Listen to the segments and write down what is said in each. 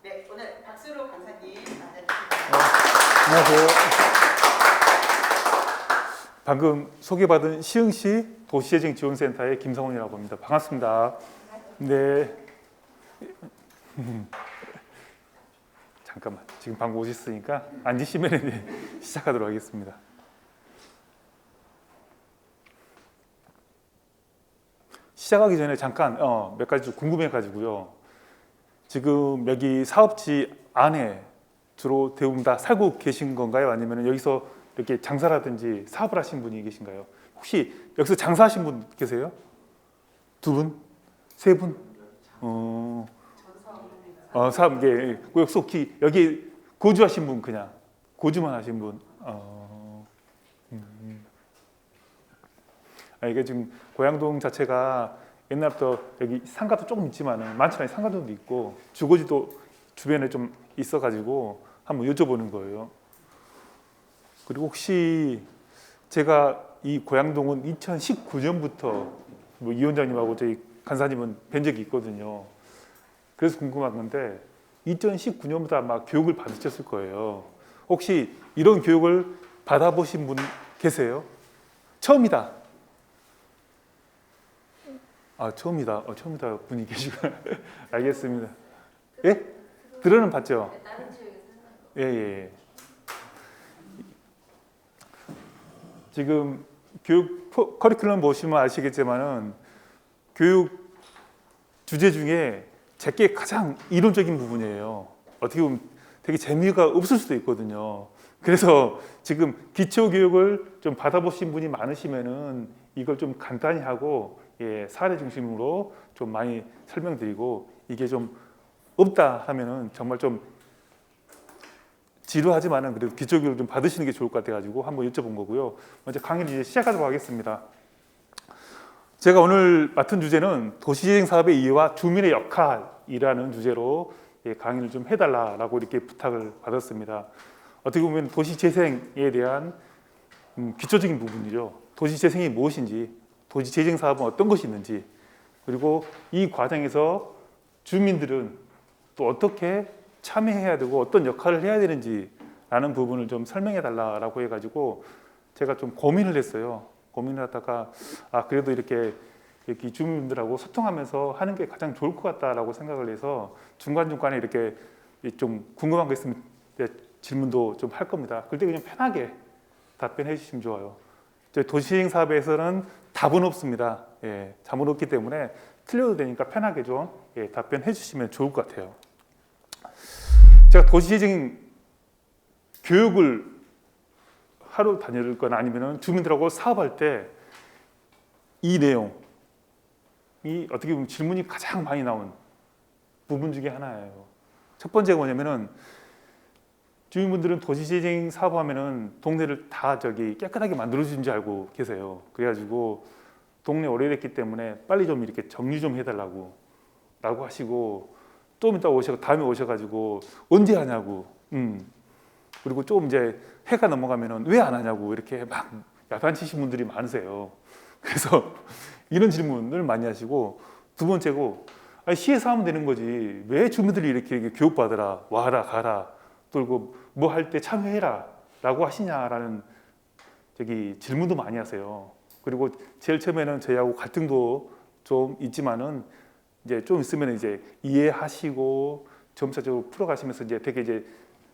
네, 오늘 박수로 강사님 만나주시면 안녕하세요. 방금 소개받은 시흥시 도시재생지원센터의 김성훈이라고 합니다. 반갑습니다. 네. 잠깐만, 지금 방금 오셨으니까 앉으시면 이제 시작하도록 하겠습니다. 시작하기 전에 잠깐 몇 가지 좀 궁금해가지고요. 지금 여기 사업지 안에 주로 대부분 다 살고 계신 건가요? 아니면 여기서 이렇게 장사라든지 사업을 하신 분이 계신가요? 혹시 여기서 장사하신 분 계세요? 두 분? 세 분? 사업, 예. 혹시 여기 거주하신 분 그냥 거주만 하신 분? 이게 지금 고양동 자체가 옛날부터 여기 상가도 조금 있지만은 많지 않은 상가들도 있고 주거지도 주변에 좀 있어가지고 한번 여쭤보는 거예요. 그리고 혹시 제가 이 고양동은 2019년부터 뭐 이 원장님하고 저희 간사님은 뵌 적이 있거든요. 그래서 궁금한 건데 2019년부터 아마 교육을 받으셨을 거예요. 혹시 이런 교육을 받아보신 분 계세요? 처음이다. 처음이다. 처음이다 분이 계시구나. 알겠습니다. 예? 들어는 봤죠? 예. 지금 교육 커리큘럼 보시면 아시겠지만은 교육 주제 중에 제게 가장 이론적인 부분이에요. 어떻게 보면 되게 재미가 없을 수도 있거든요. 그래서 지금 기초 교육을 좀 받아보신 분이 많으시면은 이걸 좀 간단히 하고 사례 중심으로 좀 많이 설명드리고 이게 좀 없다 하면은 정말 좀 지루하지만은 그래도 기초 교육을 좀 받으시는 게 좋을 것 같아가지고 한번 여쭤본 거고요. 먼저 강의를 이제 시작하도록 하겠습니다. 제가 오늘 맡은 주제는 도시재생 사업의 이해와 주민의 역할이라는 주제로 강의를 좀 해달라고 이렇게 부탁을 받았습니다. 어떻게 보면 도시재생에 대한 기초적인 부분이죠. 도시재생이 무엇인지, 도시재생 사업은 어떤 것이 있는지, 그리고 이 과정에서 주민들은 또 어떻게 참여해야 되고 어떤 역할을 해야 되는지라는 부분을 좀 설명해 달라고 해가지고 제가 좀 고민을 했어요. 고민을 하다가 그래도 이렇게 주민들하고 소통하면서 하는 게 가장 좋을 것 같다라고 생각을 해서 중간중간에 이렇게 좀 궁금한 거 있으면 질문도 좀 할 겁니다. 그럴 때 그냥 편하게 답변해 주시면 좋아요. 저희 도시재생 사업에서는 답은 없습니다. 답은 없기 때문에 틀려도 되니까 편하게 좀 답변해 주시면 좋을 것 같아요. 제가 도시재생 교육을 하루 다닐 거나 아니면 주민들하고 사업할 때 이 내용이 어떻게 보면 질문이 가장 많이 나온 부분 중에 하나예요. 첫 번째가 뭐냐면은 주민분들은 도시재생 사업하면은 동네를 다 깨끗하게 만들어주는 줄 알고 계세요. 그래가지고 동네 오래됐기 때문에 빨리 좀 이렇게 정리 좀 해달라고 하시고 좀 이따 다음에 오셔가지고 언제 하냐고 그리고 좀 이제 해가 넘어가면은 왜 안 하냐고 이렇게 막 야단치신 분들이 많으세요. 그래서 이런 질문을 많이 하시고 두 번째고 시에서 하면 되는 거지 왜 주민들이 이렇게 교육받으라 와라 가라 또 뭐 할 때 참여해라 라고 하시냐라는 질문도 많이 하세요. 그리고 제일 처음에는 저희하고 갈등도 좀 있지만은 이제 좀 있으면 이제 이해하시고 점차적으로 풀어가시면서 되게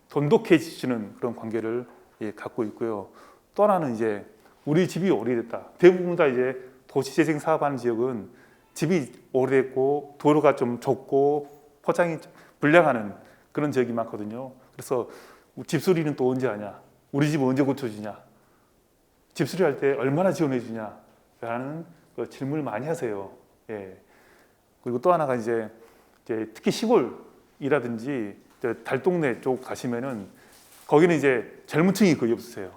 돈독해지시는 그런 관계를 갖고 있고요. 또 하나는 이제 우리 집이 오래됐다. 대부분 다 이제 도시재생 사업하는 지역은 집이 오래됐고 도로가 좀 좁고 포장이 불량하는 그런 지역이 많거든요. 그래서 집수리는 또 언제 하냐? 우리 집 언제 고쳐주냐? 집수리 할 때 얼마나 지원해 주냐? 라는 질문을 많이 하세요. 그리고 또 하나가 이제 특히 시골이라든지 달동네 쪽 가시면은 거기는 이제 젊은 층이 거의 없으세요.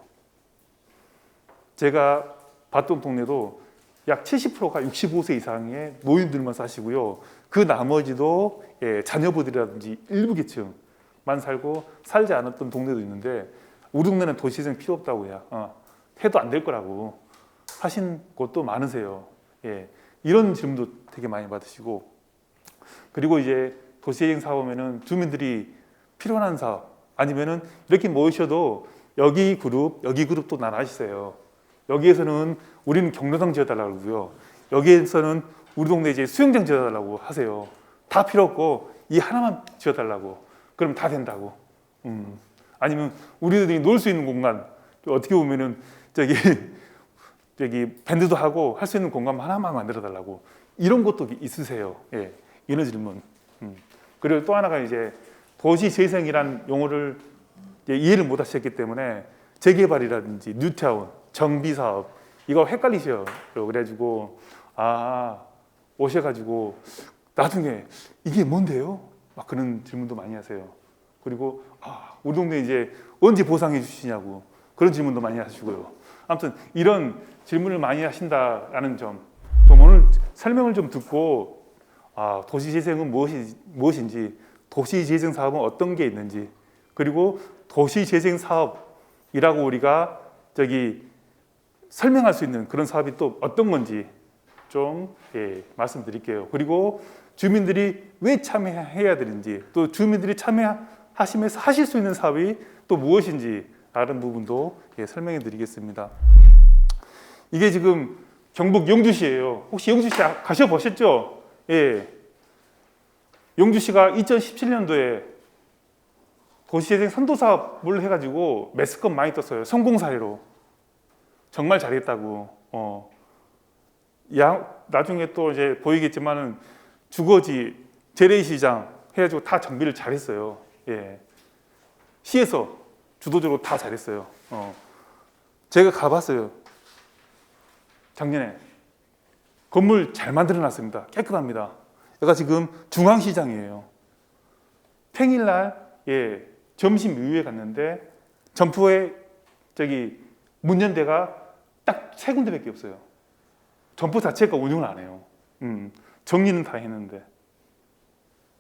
제가 봤던 동네도 약 70%가 65세 이상의 노인들만 사시고요. 그 나머지도 자녀분들이라든지 일부 계층만 살고 살지 않았던 동네도 있는데 우리 동네는 도시재생 필요 없다고 해도 안 될 거라고 하신 곳도 많으세요. 이런 질문도 되게 많이 받으시고 그리고 이제 도시재생 사업이면은 주민들이 필요한 사업 아니면은 이렇게 모이셔도 여기 그룹 또 나눠 있어요. 여기에서는 우리는 경로당 지어달라고 그러고요. 여기에서는 우리 동네 이제 수영장 지어달라고 하세요. 다 필요 없고 이 하나만 지어달라고. 그럼 다 된다고. 아니면 우리들이 놀 수 있는 공간 어떻게 보면은 저기 밴드도 하고 할 수 있는 공간 하나만 만들어 달라고. 이런 것도 있으세요. 예, 이런 질문. 그리고 또 하나가 이제 도시재생이란 용어를 이해를 못 하셨기 때문에 재개발이라든지 뉴타운, 정비사업 이거 헷갈리셔요. 그래가지고 오셔가지고 나중에 이게 뭔데요? 막 그런 질문도 많이 하세요. 그리고 우리 동네 이제 언제 보상해 주시냐고 그런 질문도 많이 하시고요. 아무튼 이런 질문을 많이 하신다라는 점, 좀 오늘 설명을 좀 듣고 도시재생은 무엇인지, 도시재생 사업은 어떤 게 있는지, 그리고 도시재생 사업이라고 우리가 설명할 수 있는 그런 사업이 또 어떤 건지 좀 말씀드릴게요. 그리고 주민들이 왜 참여해야 되는지, 또 주민들이 참여하시면서 하실 수 있는 사업이 또 무엇인지 다른 부분도 설명해 드리겠습니다. 이게 지금 경북 영주시예요. 혹시 영주시 가셔보셨죠? 예. 영주시가 2017년도에 도시재생 선도사업을 해가지고 매스컴 많이 떴어요. 성공 사례로. 정말 잘했다고. 나중에 또 이제 보이겠지만은 주거지, 재래시장 해가지고 다 정비를 잘했어요. 예. 시에서 주도적으로 다 잘했어요. 제가 가봤어요. 작년에. 건물 잘 만들어놨습니다. 깨끗합니다. 여기가 지금 중앙시장이에요. 평일날 점심 이후에 갔는데 점포에 문 연 데가 딱 3군데밖에 없어요. 점포 자체가 운영을 안 해요. 정리는 다 했는데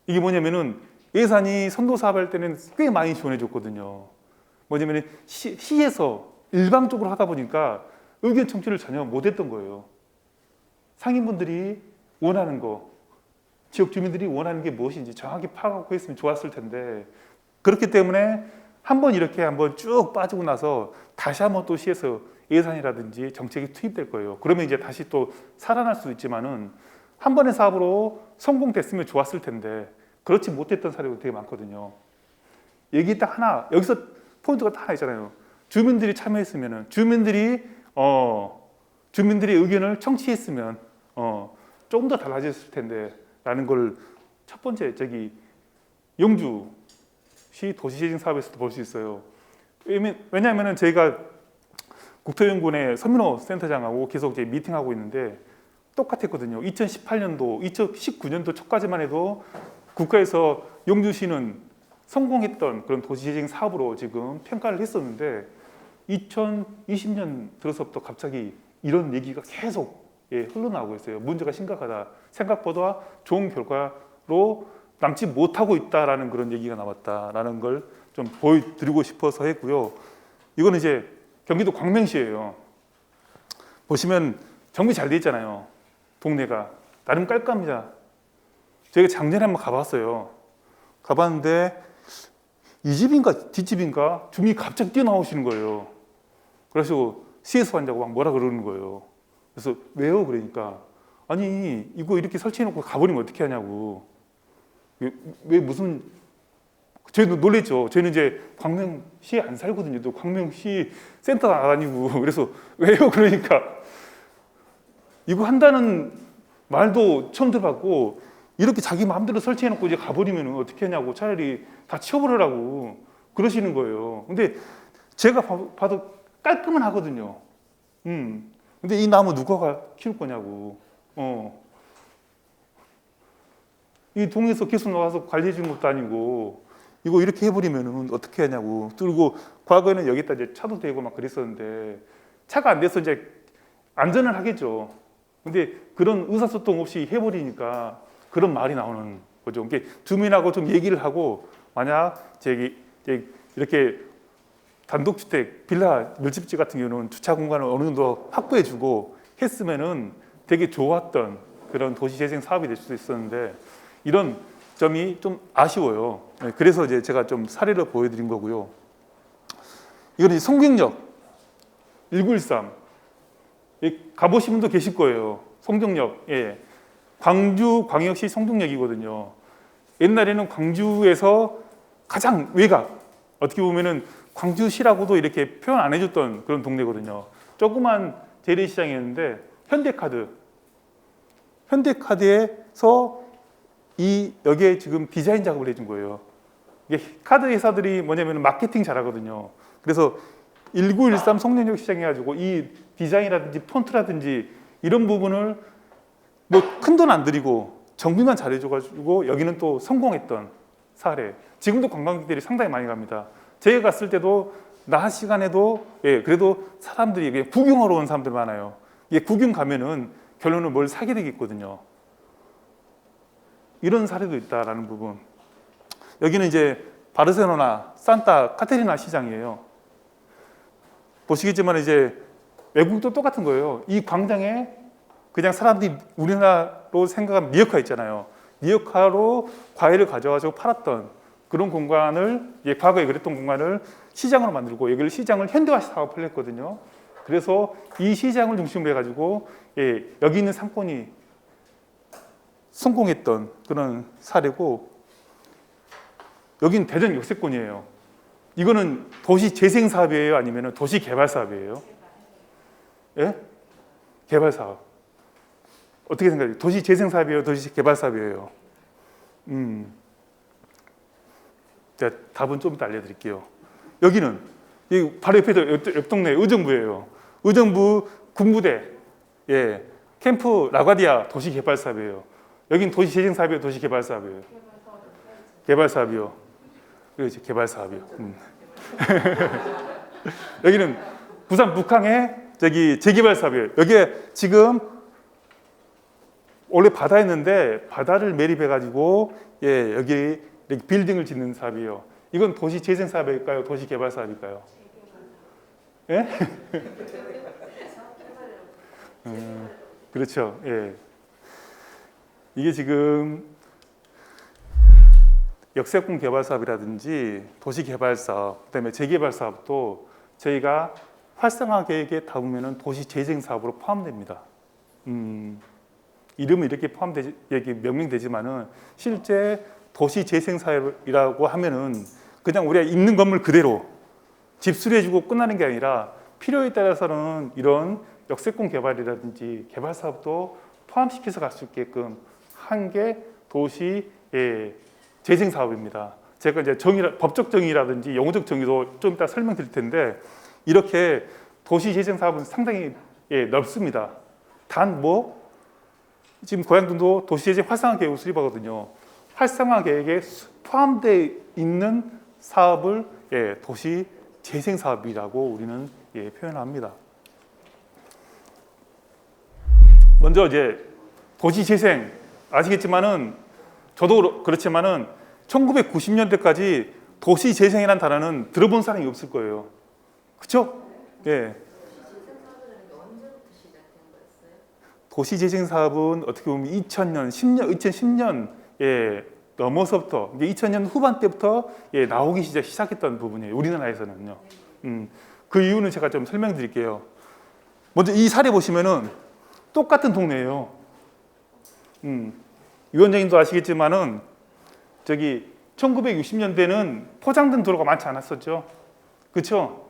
이게 뭐냐면은 예산이 선도사업 할 때는 꽤 많이 지원해 줬거든요. 뭐냐면 시에서 일방적으로 하다 보니까 의견 청취를 전혀 못했던 거예요. 상인분들이 원하는 거, 지역 주민들이 원하는 게 무엇인지 정확히 파악하고 했으면 좋았을 텐데, 그렇기 때문에 한번 쭉 빠지고 나서 다시 한번 또 시에서 예산이라든지 정책이 투입될 거예요. 그러면 이제 다시 또 살아날 수 있지만은 한 번의 사업으로 성공됐으면 좋았을 텐데 그렇지 못했던 사례가 되게 많거든요. 얘기 딱 하나, 여기서 포인트가 딱 하나 있잖아요. 주민들이 참여했으면은, 주민들이 의견을 청취했으면 조금 더 달라졌을 텐데 라는 걸 첫 번째 영주시 도시재생 사업에서도 볼 수 있어요. 왜냐하면 저희가 국토연구원의 선민호 센터장하고 계속 이제 미팅하고 있는데 똑같았거든요. 2018년도, 2019년도 초까지만 해도 국가에서 영주시는 성공했던 그런 도시재생 사업으로 지금 평가를 했었는데 2020년 들어서부터 갑자기 이런 얘기가 계속 흘러나오고 있어요. 문제가 심각하다. 생각보다 좋은 결과로 남지 못하고 있다라는 그런 얘기가 나왔다라는 걸 좀 보여드리고 싶어서 했고요. 이거는 이제 경기도 광명시예요. 보시면 정비 잘 돼 있잖아요. 동네가 나름 깔끔합니다. 제가 작년에 한번 가봤어요. 가봤는데 이 집인가 뒷집인가 주민이 갑자기 뛰어나오시는 거예요. 그래서 시에서 한다고 막 뭐라 그러는 거예요. 그래서 왜요? 그러니까 아니 이거 이렇게 설치해놓고 가버리면 어떻게 하냐고. 왜 무슨, 저희도 놀랬죠. 저희는 이제 광명시에 안 살거든요. 또 광명시 센터 아니고. 그래서 왜요? 그러니까 이거 한다는 말도 처음 들어봤고, 이렇게 자기 마음대로 설치해놓고 이제 가버리면 어떻게 하냐고, 차라리 다 치워버리라고 그러시는 거예요. 근데 제가 봐도 깔끔은 하거든요. 근데 이 나무 누가 키울 거냐고. 이 동에서 계속 나와서 관리해 주는 것도 아니고 이거 이렇게 해버리면 어떻게 하냐고. 그리고 과거에는 여기다 이제 차도 대고 막 그랬었는데 차가 안 돼서 이제 안전을 하겠죠. 근데 그런 의사소통 없이 해버리니까 그런 말이 나오는 거죠. 그러니까 주민하고 좀 얘기를 하고, 만약 이렇게 단독주택, 빌라, 밀집지 같은 경우는 주차 공간을 어느 정도 확보해주고 했으면은 되게 좋았던 그런 도시재생 사업이 될 수도 있었는데, 이런 점이 좀 아쉬워요. 네, 그래서 이제 제가 좀 사례를 보여드린 거고요. 이거는 송경역 1913 가보신 분도 계실 거예요. 송경역, 예, 광주광역시 송정역이거든요. 옛날에는 광주에서 가장 외곽, 어떻게 보면은 광주시라고도 이렇게 표현 안 해줬던 그런 동네거든요. 조그만 재래시장이었는데 현대카드에서 여기에 지금 디자인 작업을 해준 거예요. 이게 카드 회사들이 뭐냐면 마케팅 잘하거든요. 그래서 1913 송년역 시장 해가지고 이 디자인이라든지 폰트라든지 이런 부분을 뭐 큰 돈 안 들이고 정비만 잘해줘가지고 여기는 또 성공했던 사례. 지금도 관광객들이 상당히 많이 갑니다. 제가 갔을 때도 낮 시간에도 예, 그래도 사람들이 그냥 구경하러 온 사람들 많아요. 이게 구경 가면은 결론은 뭘 사게 되겠거든요. 이런 사례도 있다라는 부분. 여기는 이제 바르셀로나 산타 카테리나 시장이에요. 보시겠지만 이제 외국도 똑같은 거예요. 이 광장에 그냥 사람들이 우리나라로 생각하는 리어카 있잖아요. 리어카로 과일을 가져와서 팔았던 그런 공간을 과거에 그랬던 공간을 시장으로 만들고 여기를 시장을 현대화 사업을 했거든요. 그래서 이 시장을 중심으로 해가지고 여기 있는 상권이 성공했던 그런 사례고, 여기는 대전 역세권이에요. 이거는 도시 재생 사업이에요, 아니면 도시 개발 사업이에요? 예? 개발 사업. 어떻게 생각해요? 도시 재생 사업이에요, 도시 개발 사업이에요? 제가 답은 좀 이따 알려드릴게요. 여기는 바로 옆 동네 의정부예요. 의정부 군부대, 예, 캠프 라과디아 도시 개발 사업이에요. 여긴 도시 재생 사업이에요, 도시 개발 사업이에요? 개발 사업이요. 그렇지, 개발 사업이요. 여기는 부산 북항의 재개발 사업이에요. 여기에 지금 원래 바다였는데 바다를 매립해가지고 여기 이렇게 빌딩을 짓는 사업이에요. 이건 도시 재생 사업일까요? 도시 개발 사업일까요? 예? 그렇죠. 예. 이게 지금 역세권 개발 사업이라든지 도시 개발 사업, 그다음에 재개발 사업도 저희가 활성화 계획에 담으면 도시 재생 사업으로 포함됩니다. 이름은 이렇게 이렇게 명명되지만은 실제 도시 재생 사업이라고 하면은 그냥 우리가 있는 건물 그대로 집 수리해주고 끝나는 게 아니라 필요에 따라서는 이런 역세권 개발이라든지 개발 사업도 포함시켜서 갈 수 있게끔 한 게 도시 재생 사업입니다. 제가 이제 법적 정의라든지 용어적 정의도 좀 이따 설명드릴 텐데, 이렇게 도시 재생 사업은 상당히 넓습니다. 단 지금 고양군도 도시 재생 활성화 계획을 수립하거든요. 활성화 계획에 포함되어 있는 사업을 도시 재생 사업이라고 우리는 표현합니다. 먼저 이제 도시 재생 아시겠지만은, 저도 그렇지만은 1990년대까지 도시 재생이라는 단어는 들어본 사람이 없을 거예요. 그렇죠? 예. 도시 재생 사업은 어떻게 보면 2010년 넘어서부터, 이제 2000년 후반 때부터 나오기 시작했던 부분이에요. 우리나라에서는요. 그 이유는 제가 좀 설명드릴게요. 먼저 이 사례 보시면은 똑같은 동네예요. 위원장님도 아시겠지만은 1960년대는 포장된 도로가 많지 않았었죠. 그렇죠?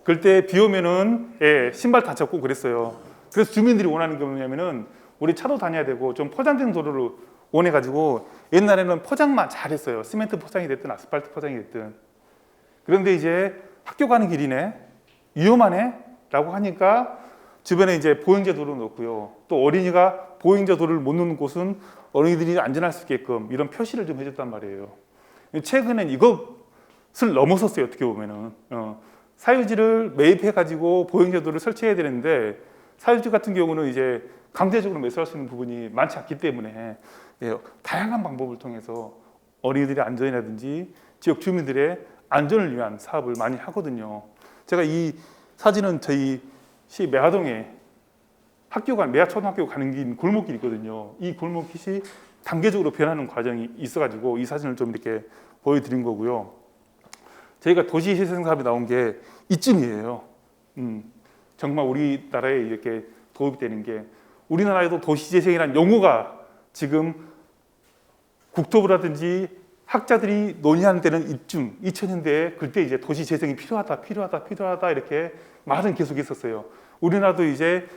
그때 비 오면은 신발 다쳤고 그랬어요. 그래서 주민들이 원하는 게 뭐냐면은 우리 차도 다녀야 되고 좀 포장된 도로를 원해가지고 옛날에는 포장만 잘했어요. 시멘트 포장이 됐든 아스팔트 포장이 됐든. 그런데 이제 학교 가는 길이네, 위험하네 라고 하니까 주변에 이제 보행자 도로를 놓고요. 또 어린이가 보행자 도로를 못 놓는 곳은 어린이들이 안전할 수 있게끔 이런 표시를 좀 해줬단 말이에요. 최근엔 이것을 넘어섰어요. 어떻게 보면은 사유지를 매입해가지고 보행자 도로를 설치해야 되는데, 사유지 같은 경우는 이제 강제적으로 매수할 수 있는 부분이 많지 않기 때문에 다양한 방법을 통해서 어린이들의 안전이라든지 지역 주민들의 안전을 위한 사업을 많이 하거든요. 제가 이 사진은 저희 시 매화동에 학교가 매화 초등학교 가는 길 골목길이 있거든요. 이 골목길이 단계적으로 변하는 과정이 있어가지고 이 사진을 좀 이렇게 보여드린 거고요. 저희가 도시재생 사업이 나온 게 이쯤이에요. 정말 우리나라에 이렇게 도움이 되는 게 우리나라에도 도시재생이라는 용어가 지금 국토부라든지 학자들이 논의하는 데는 이쯤 2000년대에 그때 이제 도시재생이 필요하다 이렇게 말은 계속 했었어요. 우리나라도 이제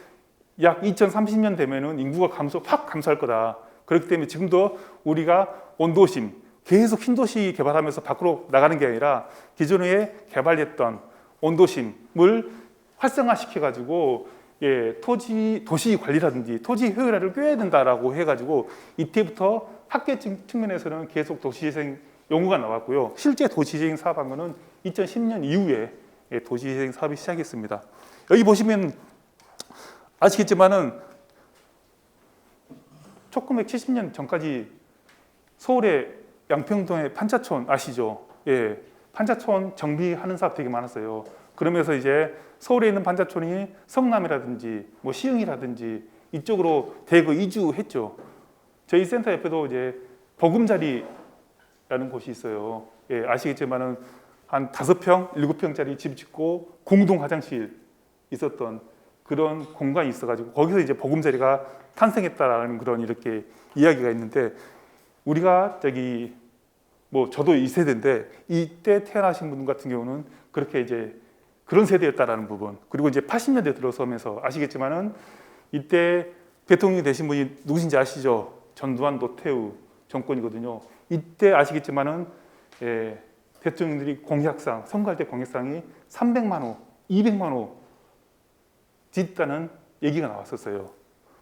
약 2030년 되면은 인구가 확 감소할 거다. 그렇기 때문에 지금도 우리가 원도심 계속 신도시 개발하면서 밖으로 나가는 게 아니라 기존에 개발했던 원도심을 활성화시켜 가지고 도시 관리라든지 토지 효율화를 꾀해야 된다라고 해가지고 이때부터 학계 측면에서는 계속 도시재생 용어가 나왔고요. 실제 도시재생 사업한 거는 2010년 이후에 도시재생 사업이 시작했습니다. 여기 보시면 아시겠지만은 1970년 전까지 서울의 양평동의 판자촌 아시죠? 예, 판자촌 정비하는 사업 되게 많았어요. 그러면서 이제 서울에 있는 판자촌이 성남이라든지 뭐 시흥이라든지 이쪽으로 대거 이주했죠. 저희 센터 옆에도 이제 보금자리라는 곳이 있어요. 예, 아시겠지만은 한 5평, 7평짜리 집 짓고 공동 화장실 있었던 그런 공간이 있어가지고 거기서 이제 보금자리가 탄생했다라는 그런 이렇게 이야기가 있는데 우리가 뭐 저도 이 세대인데 이때 태어나신 분 같은 경우는 그렇게 이제 그런 세대였다라는 부분. 그리고 이제 80년대 들어서면서 아시겠지만은 이때 대통령이 되신 분이 누구신지 아시죠? 전두환 노태우 정권이거든요. 이때 아시겠지만은 대통령들이 공약상 선거할 때 공약상이 300만 호, 200만 호 짓다는 얘기가 나왔었어요.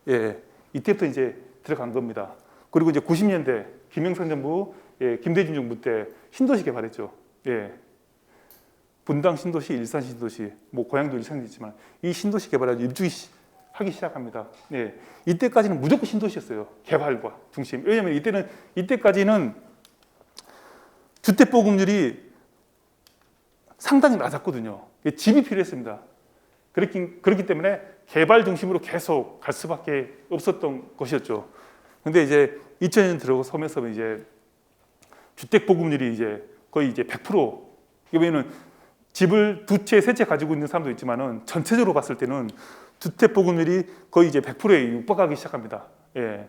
예, 이때부터 이제 들어간 겁니다. 그리고 이제 90년대 김영삼 정부, 김대중 정부 때 신도시 개발했죠. 예. 분당 신도시, 일산 신도시, 뭐 고양도 일산이지만 이 신도시 개발을 일주기 하기 시작합니다. 네, 이때까지는 무조건 신도시였어요. 개발과 중심. 왜냐하면 이때까지는 주택 보급률이 상당히 낮았거든요. 집이 필요했습니다. 그렇기 때문에 개발 중심으로 계속 갈 수밖에 없었던 것이었죠. 근데 이제 2000년 들어서면서 이제 주택 보급률이 이제 거의 이제 100%. 이거는 집을 2채, 3채 가지고 있는 사람도 있지만은 전체적으로 봤을 때는 주택 보급률이 거의 이제 100%에 육박하기 시작합니다. 예.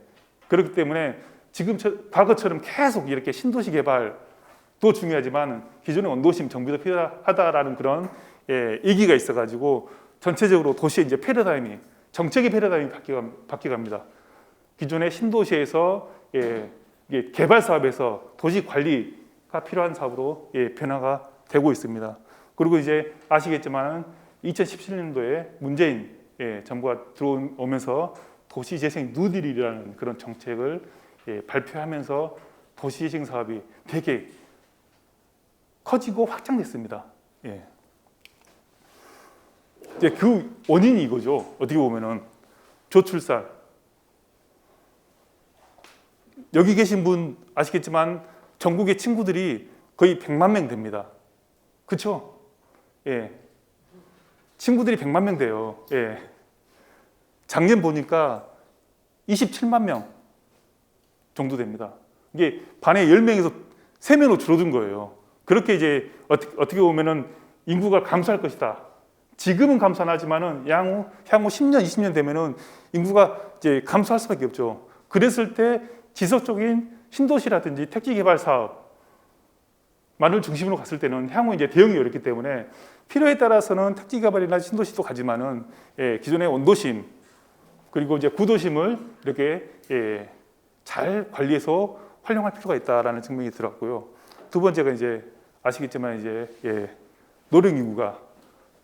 그렇기 때문에 지금 과거처럼 계속 이렇게 신도시 개발도 중요하지만 기존의 원도심 정비도 필요하다라는 그런 얘기가 있어가지고 전체적으로 도시의 이제 패러다임이 정책의 패러다임이 바뀌어갑니다. 기존의 신도시에서 이게 개발 사업에서 도시 관리가 필요한 사업으로 변화가 되고 있습니다. 그리고 이제 아시겠지만 2017년도에 문재인 정부가 들어오면서 도시재생 뉴딜이라는 그런 정책을 발표하면서 도시재생 사업이 되게 커지고 확장됐습니다. 이제 그 원인이 이거죠. 어떻게 보면은 저출산. 여기 계신 분 아시겠지만 전국의 친구들이 거의 100만 명 됩니다. 그렇죠? 예. 친구들이 100만 명 돼요. 예. 작년 보니까 27만 명 정도 됩니다. 이게 반에 10명에서 3명으로 줄어든 거예요. 그렇게 이제 어떻게 보면은 인구가 감소할 것이다. 지금은 감소 안 하지만은 향후 10년, 20년 되면은 인구가 이제 감소할 수밖에 없죠. 그랬을 때 지속적인 신도시라든지 택지 개발 사업만을 중심으로 갔을 때는 향후 이제 대응이 어렵기 때문에 필요에 따라서는 택지 개발이나 신도시도 가지만은 기존의 원도심 그리고 이제 구도심을 이렇게 잘 관리해서 활용할 필요가 있다라는 측면이 들었고요. 두 번째가 이제 아시겠지만 이제 노령 인구가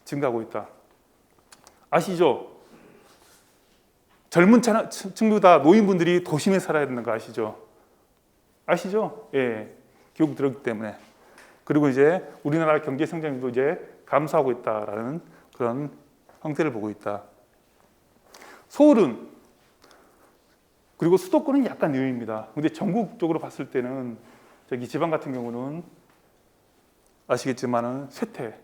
증가하고 있다. 아시죠? 젊은 층보다 노인분들이 도심에 살아야 되는 거 아시죠? 아시죠? 예, 교육 들었기 때문에. 그리고 이제 우리나라 경제 성장률도 이제 감소하고 있다라는 그런 형태를 보고 있다. 서울은 그리고 수도권은 약간 느립니다. 근데 전국적으로 봤을 때는 저기 지방 같은 경우는 아시겠지만은 쇠퇴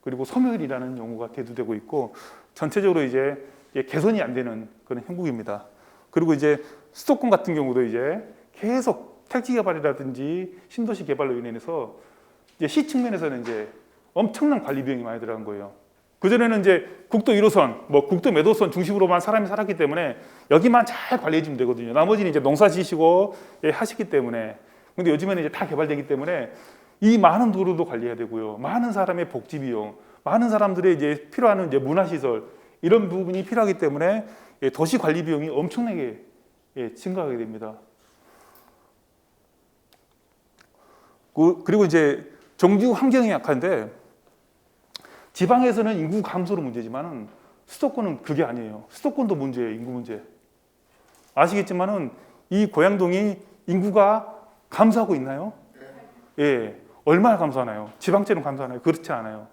그리고 소멸이라는 용어가 대두되고 있고 전체적으로 이제 개선이 안 되는 그런 형국입니다. 그리고 이제 수도권 같은 경우도 이제 계속 택지 개발이라든지 신도시 개발로 인해서 이제 시 측면에서는 이제 엄청난 관리 비용이 많이 들어간 거예요. 그전에는 이제 국도 1호선, 뭐 국도 몇 호선 중심으로만 사람이 살았기 때문에 여기만 잘 관리해 주면 되거든요. 나머지는 이제 농사 지시고 하시기 때문에. 근데 요즘에는 이제 다 개발되기 때문에 이 많은 도로도 관리해야 되고요. 많은 사람의 복지 비용, 많은 사람들의 이제 필요한 이제 문화시설 이런 부분이 필요하기 때문에 도시 관리 비용이 엄청나게 증가하게 됩니다. 그리고 이제 정주 환경이 약한데 지방에서는 인구 감소로 문제지만은 수도권은 그게 아니에요. 수도권도 문제예요. 인구 문제. 아시겠지만은 이 고양동이 인구가 감소하고 있나요? 예. 얼마나 감소하나요? 지방처럼 감소하나요? 그렇지 않아요.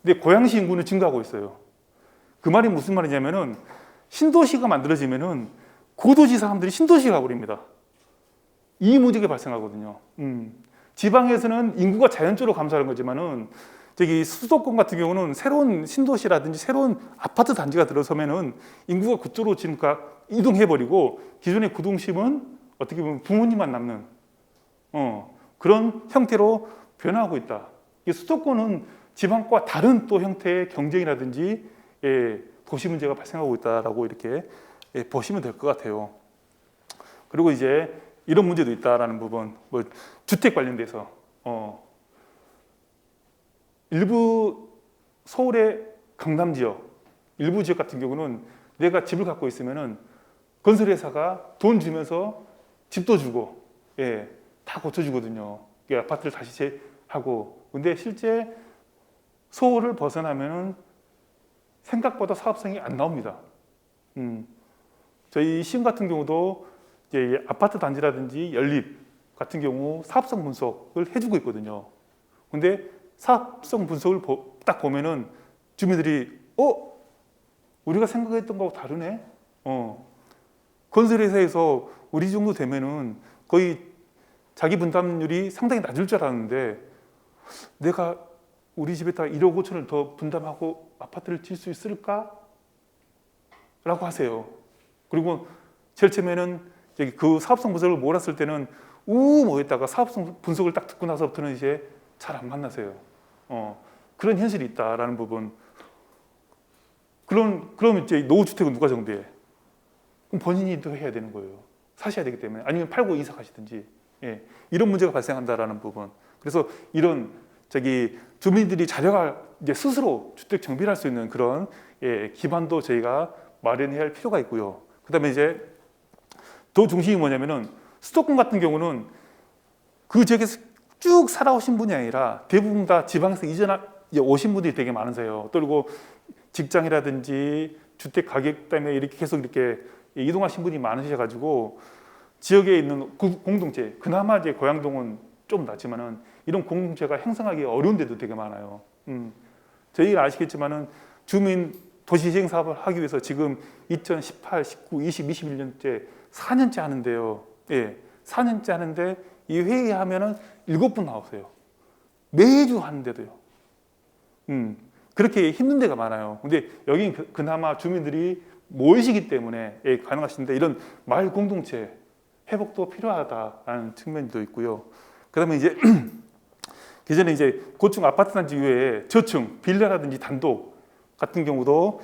근데 고양시 인구는 증가하고 있어요. 그 말이 무슨 말이냐면은 신도시가 만들어지면은 고도지 사람들이 신도시 가버립니다. 이 문제가 발생하거든요. 지방에서는 인구가 자연적으로 감소하는 거지만은 저기 수도권 같은 경우는 새로운 신도시라든지 새로운 아파트 단지가 들어서면은 인구가 그쪽으로 지금까 이동해버리고 기존의 구동심은 어떻게 보면 부모님만 남는 그런 형태로 변화하고 있다. 이 수도권은 지방과 다른 또 형태의 경쟁이라든지 도시 문제가 발생하고 있다라고 이렇게 보시면 될 것 같아요. 그리고 이제 이런 문제도 있다라는 부분, 뭐 주택 관련돼서 일부 서울의 강남 지역, 일부 지역 같은 경우는 내가 집을 갖고 있으면은 건설회사가 돈 주면서 집도 주고, 다 고쳐주거든요. 아파트를 다시 하고. 근데 실제 서울을 벗어나면은 생각보다 사업성이 안 나옵니다. 저희 시흥 같은 경우도 이제 아파트 단지라든지 연립 같은 경우 사업성 분석을 해주고 있거든요. 근데 사업성 분석을 딱 보면은 주민들이 우리가 생각했던 거하고 다르네. 건설회사에서 우리 정도 되면은 거의 자기 분담률이 상당히 낮을 줄 알았는데 내가 우리 집에다 1억 5천을 더 분담하고 아파트를 질 수 있을까? 라고 하세요. 그리고 제일 처음에는 그 사업성 분석을 몰았을 때는 뭐했다가 사업성 분석을 딱 듣고 나서부터는 이제 잘 안 만나세요. 그런 현실이 있다라는 부분. 그럼 이제 노후주택은 누가 정비해? 그럼 본인이 또 해야 되는 거예요. 사셔야 되기 때문에. 아니면 팔고 이사 가시든지. 이런 문제가 발생한다라는 부분. 그래서 이런 주민들이 자력을 이제 스스로 주택 정비를 할 수 있는 그런 기반도 저희가 마련해야 할 필요가 있고요. 그다음에 이제 더 중심이 뭐냐면은 수도권 같은 경우는 그 지역에서 쭉 살아오신 분이 아니라 대부분 다 지방에서 오신 분들이 되게 많으세요. 그리고 직장이라든지 주택 가격 때문에 이렇게 계속 이렇게 이동하신 분이 많으셔가지고 지역에 있는 공동체, 그나마 이제 고양동은 좀 낫지만은 이런 공동체가 형성하기 어려운 데도 되게 많아요. 저희가 아시겠지만은 주민 도시재생 사업을 하기 위해서 지금 2018, 19, 20, 21년째 4년째 하는데요. 4년째 하는데 이 회의하면은 7분 나오세요. 매주 하는데도요. 그렇게 힘든 데가 많아요. 근데 여기는 그나마 주민들이 모이시기 때문에 가능하신데 이런 마을 공동체 회복도 필요하다는 측면도 있고요. 그다음에 이제 기존에 이제 고층 아파트 단지 외에 저층 빌라라든지 단독 같은 경우도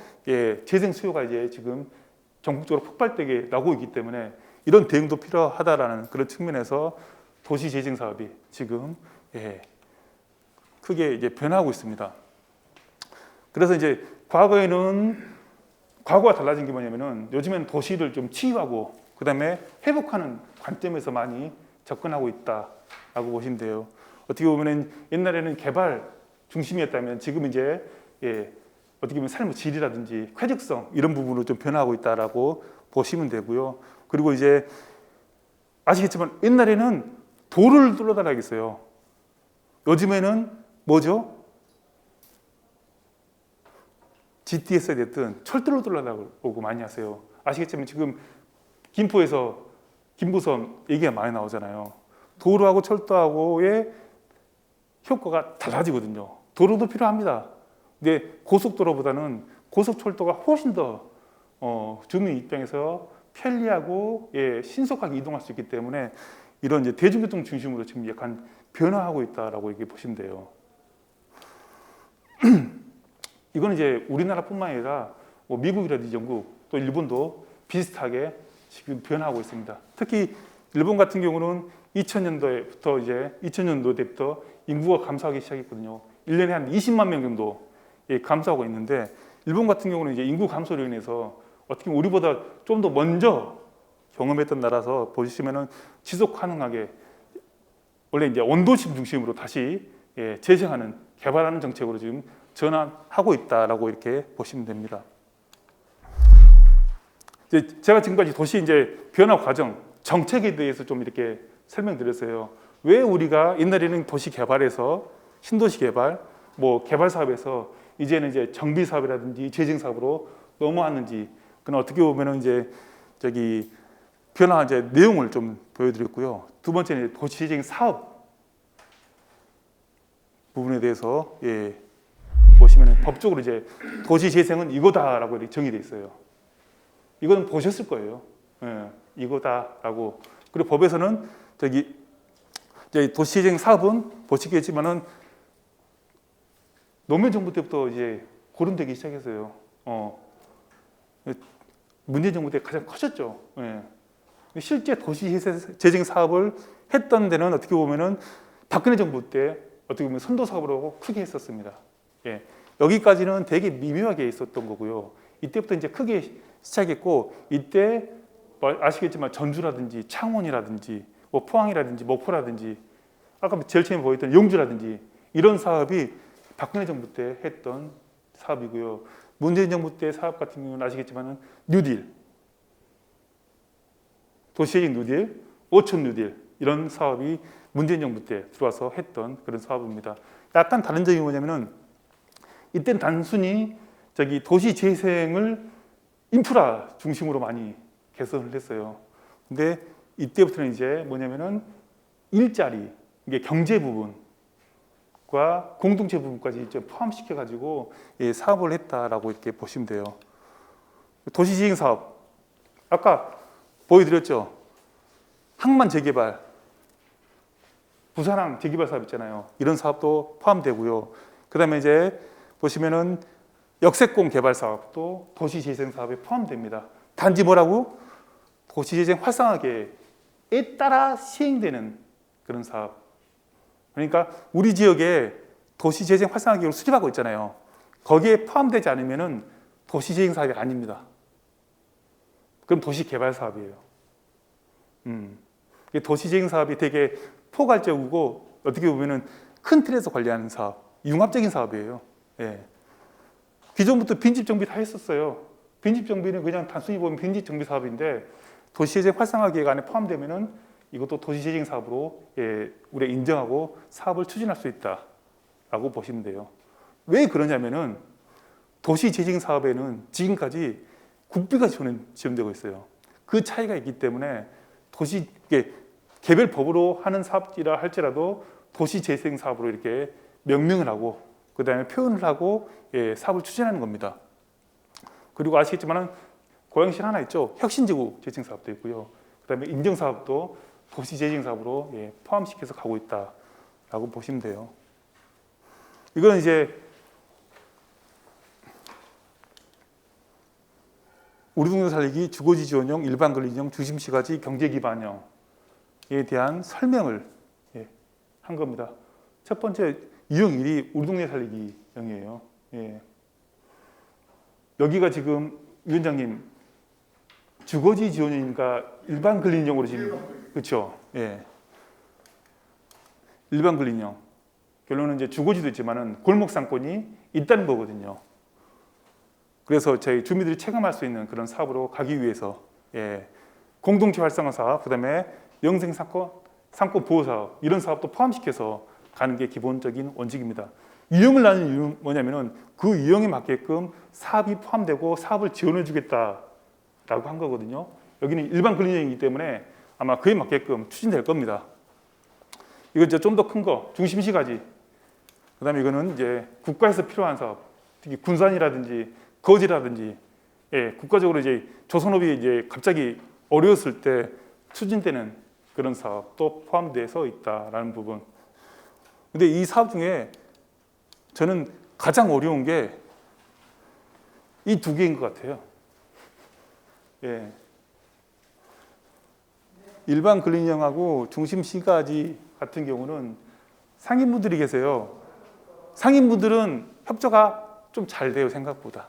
재생 수요가 이제 지금 전국적으로 폭발되게 나고 있기 때문에 이런 대응도 필요하다라는 그런 측면에서 도시 재생 사업이 지금 크게 이제 변화하고 있습니다. 그래서 이제 과거와 달라진 게 뭐냐면은 요즘에는 도시를 좀 치유하고 그다음에 회복하는 관점에서 많이 접근하고 있다라고 보시면 돼요. 어떻게 보면은 옛날에는 개발 중심이었다면 지금 이제 어떻게 보면 삶의 질이라든지 쾌적성 이런 부분으로 좀 변화하고 있다라고 보시면 되고요. 그리고 이제 아시겠지만 옛날에는 도로를 뚫어달라겠어요. 요즘에는 뭐죠? GTS에 됐든 철도를 뚫어달라고 많이 하세요. 아시겠지만 지금 김포에서 김부선 얘기가 많이 나오잖아요. 도로하고 철도하고의 효과가 달라지거든요. 도로도 필요합니다. 근데 고속도로보다는 고속철도가 훨씬 더 주민 입장에서 편리하고 신속하게 이동할 수 있기 때문에 이런 이제 대중교통 중심으로 지금 약간 변화하고 있다라고 이렇게 보시면 돼요. 이거는 이제 우리나라뿐만 아니라 뭐 미국이라든지 영국 또 일본도 비슷하게 지금 변화하고 있습니다. 특히 일본 같은 경우는 2000년도 때부터 인구가 감소하기 시작했거든요. 1년에 한 20만 명 정도 감소하고 있는데 일본 같은 경우는 이제 인구 감소로 인해서 어떻게 보면 우리보다 좀 더 먼저 경험했던 나라서 보시면은 지속 가능하게 원래 이제 원도심 중심으로 다시 재생하는 개발하는 정책으로 지금 전환하고 있다라고 이렇게 보시면 됩니다. 이제 제가 지금까지 도시 이제 변화 과정 정책에 대해서 좀 이렇게 설명드렸어요. 왜 우리가 옛날에는 도시 개발에서 신도시 개발, 뭐 개발 사업에서 이제는 이제 정비 사업이라든지 재생 사업으로 넘어왔는지, 그건 어떻게 보면은 이제 변화 이제 내용을 좀 보여드렸고요. 두 번째는 도시 재생 사업 부분에 대해서 보시면은 법적으로 이제 도시 재생은 이거다라고 이렇게 정의돼 있어요. 이거는 보셨을 거예요. 이거다라고. 그리고 법에서는 이제 도시재생 사업은 보시겠지만은 노무현 정부 때부터 이제 거론되기 시작했어요. 문재인 정부 때 가장 커졌죠. 실제 도시재생 사업을 했던 데는 어떻게 보면은 박근혜 정부 때 어떻게 보면 선도 사업으로 크게 했었습니다. 여기까지는 되게 미묘하게 있었던 거고요. 이때부터 이제 크게 시작했고, 이때 아시겠지만 전주라든지 창원이라든지 뭐 포항이라든지 목포라든지 아까 제일 처음에 보였던 영주라든지 이런 사업이 박근혜 정부 때 했던 사업이고요. 문재인 정부 때 사업 같은 경우는 아시겠지만 뉴딜, 도시재생 뉴딜, 오촌 뉴딜 이런 사업이 문재인 정부 때 들어와서 했던 그런 사업입니다. 약간 다른 점이 뭐냐면은 이때는 단순히 도시 재생을 인프라 중심으로 많이 개선을 했어요. 근데 이때부터는 이제 뭐냐면은 일자리, 이게 경제 부분과 공동체 부분까지 이제 포함시켜 가지고 사업을 했다라고 이렇게 보시면 돼요. 도시재생 사업 아까 보여드렸죠. 항만 재개발, 부산항 재개발 사업 있잖아요. 이런 사업도 포함되고요. 그다음에 이제 보시면은 역세권 개발 사업도 도시재생 사업에 포함됩니다. 단지 뭐라고? 도시재생 활성화계에 따라 시행되는 그런 사업. 그러니까 우리 지역에 도시재생 활성화계획을 수립하고 있잖아요. 거기에 포함되지 않으면은 도시재생 사업이 아닙니다. 그럼 도시개발 사업이에요. 도시재생 사업이 되게 포괄적이고 어떻게 보면은 큰 틀에서 관리하는 사업, 융합적인 사업이에요. 기존부터 빈집 정비 다 했었어요. 빈집 정비는 그냥 단순히 보면 빈집 정비 사업인데 도시재생 활성화 계획 안에 포함되면은 이것도 도시재생 사업으로 우리가 인정하고 사업을 추진할 수 있다라고 보시면 돼요. 왜 그러냐면은 도시재생 사업에는 지금까지 국비가 지원되고 있어요. 그 차이가 있기 때문에 개별 법으로 하는 사업이라 할지라도 도시재생 사업으로 이렇게 명명을 하고 그 다음에 표현을 하고 사업을 추진하는 겁니다. 그리고 아시겠지만 고양시는 하나 있죠. 혁신지구 재생 사업도 있고요. 그 다음에 인정사업도 도시재생 사업으로 포함시켜서 가고 있다라고 보시면 돼요. 이거는 이제 우리 동네 살리기 주거지 지원형, 일반 근린형, 중심시가지 경제기반형에 대한 설명을 한 겁니다. 첫 번째 유형 1이 우리 동네 살리기형이에요. 여기가 지금 위원장님 주거지 지원형인가 일반 근린형으로 지금 그렇죠? 일반 근린형. 결론은 이제 주거지도 있지만은 골목 상권이 있다는 거거든요. 그래서 저희 주민들이 체감할 수 있는 그런 사업으로 가기 위해서 공동체 활성화 사업, 그다음에 영생 상권 보호 사업 이런 사업도 포함시켜서 가는 게 기본적인 원칙입니다. 유형을 나누는 이유는 뭐냐면은 그 유형에 맞게끔 사업이 포함되고 사업을 지원해 주겠다라고 한 거거든요. 여기는 일반 근린형이기 때문에 아마 그에 맞게끔 추진될 겁니다. 이건 이제 좀 더 큰 거, 중심시가지. 그다음에 이거는 이제 국가에서 필요한 사업, 특히 군산이라든지 거지라든지 예, 국가적으로 이제 조선업이 이제 갑자기 어려웠을 때 추진되는 그런 사업도 포함돼서 있다라는 부분. 근데 이 사업 중에 저는 가장 어려운 게 이 두 개인 것 같아요. 예. 일반 근린형하고 중심 C까지 같은 경우는 상인분들이 계세요. 상인분들은 협조가 좀 잘 돼요, 생각보다.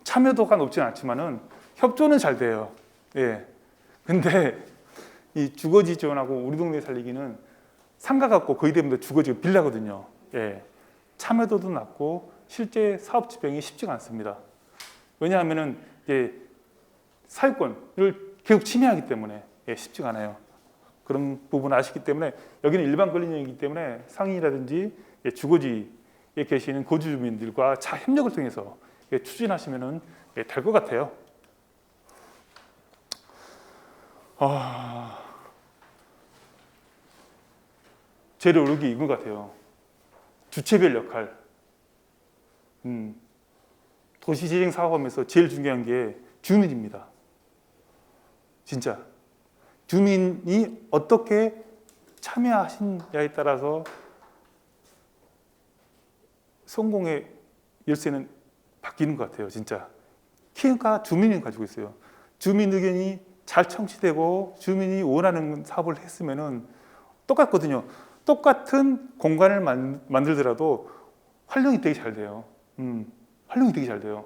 참여도가 높지는 않지만은 협조는 잘 돼요. 예. 근데 이 주거지 지원하고 우리 동네 살리기는 상가 갖고 거의 대부분 주거지 빌라거든요. 예. 참여도도 낮고 실제 사업 집행이 쉽지가 않습니다. 왜냐하면은 이제 사유권을 계속 침해하기 때문에 예, 쉽지가 않아요. 그런 부분 아시기 때문에 여기는 일반 권리형이기 때문에 상인이라든지 예, 주거지에 계시는 거주 주민들과 잘 협력을 통해서 예, 추진하시면은 예, 될 것 같아요. 제일 어려운 게 이거 같아요. 주체별 역할. 도시재생 사업하면서 제일 중요한 게 주민입니다. 진짜. 주민이 어떻게 참여하시냐에 따라서 성공의 열쇠는 바뀌는 것 같아요. 진짜. 키가 주민이 가지고 있어요. 주민 의견이 잘 청취되고 주민이 원하는 사업을 했으면은 똑같거든요. 똑같은 공간을 만들더라도 활용이 되게 잘 돼요. 활용이 되게 잘 돼요.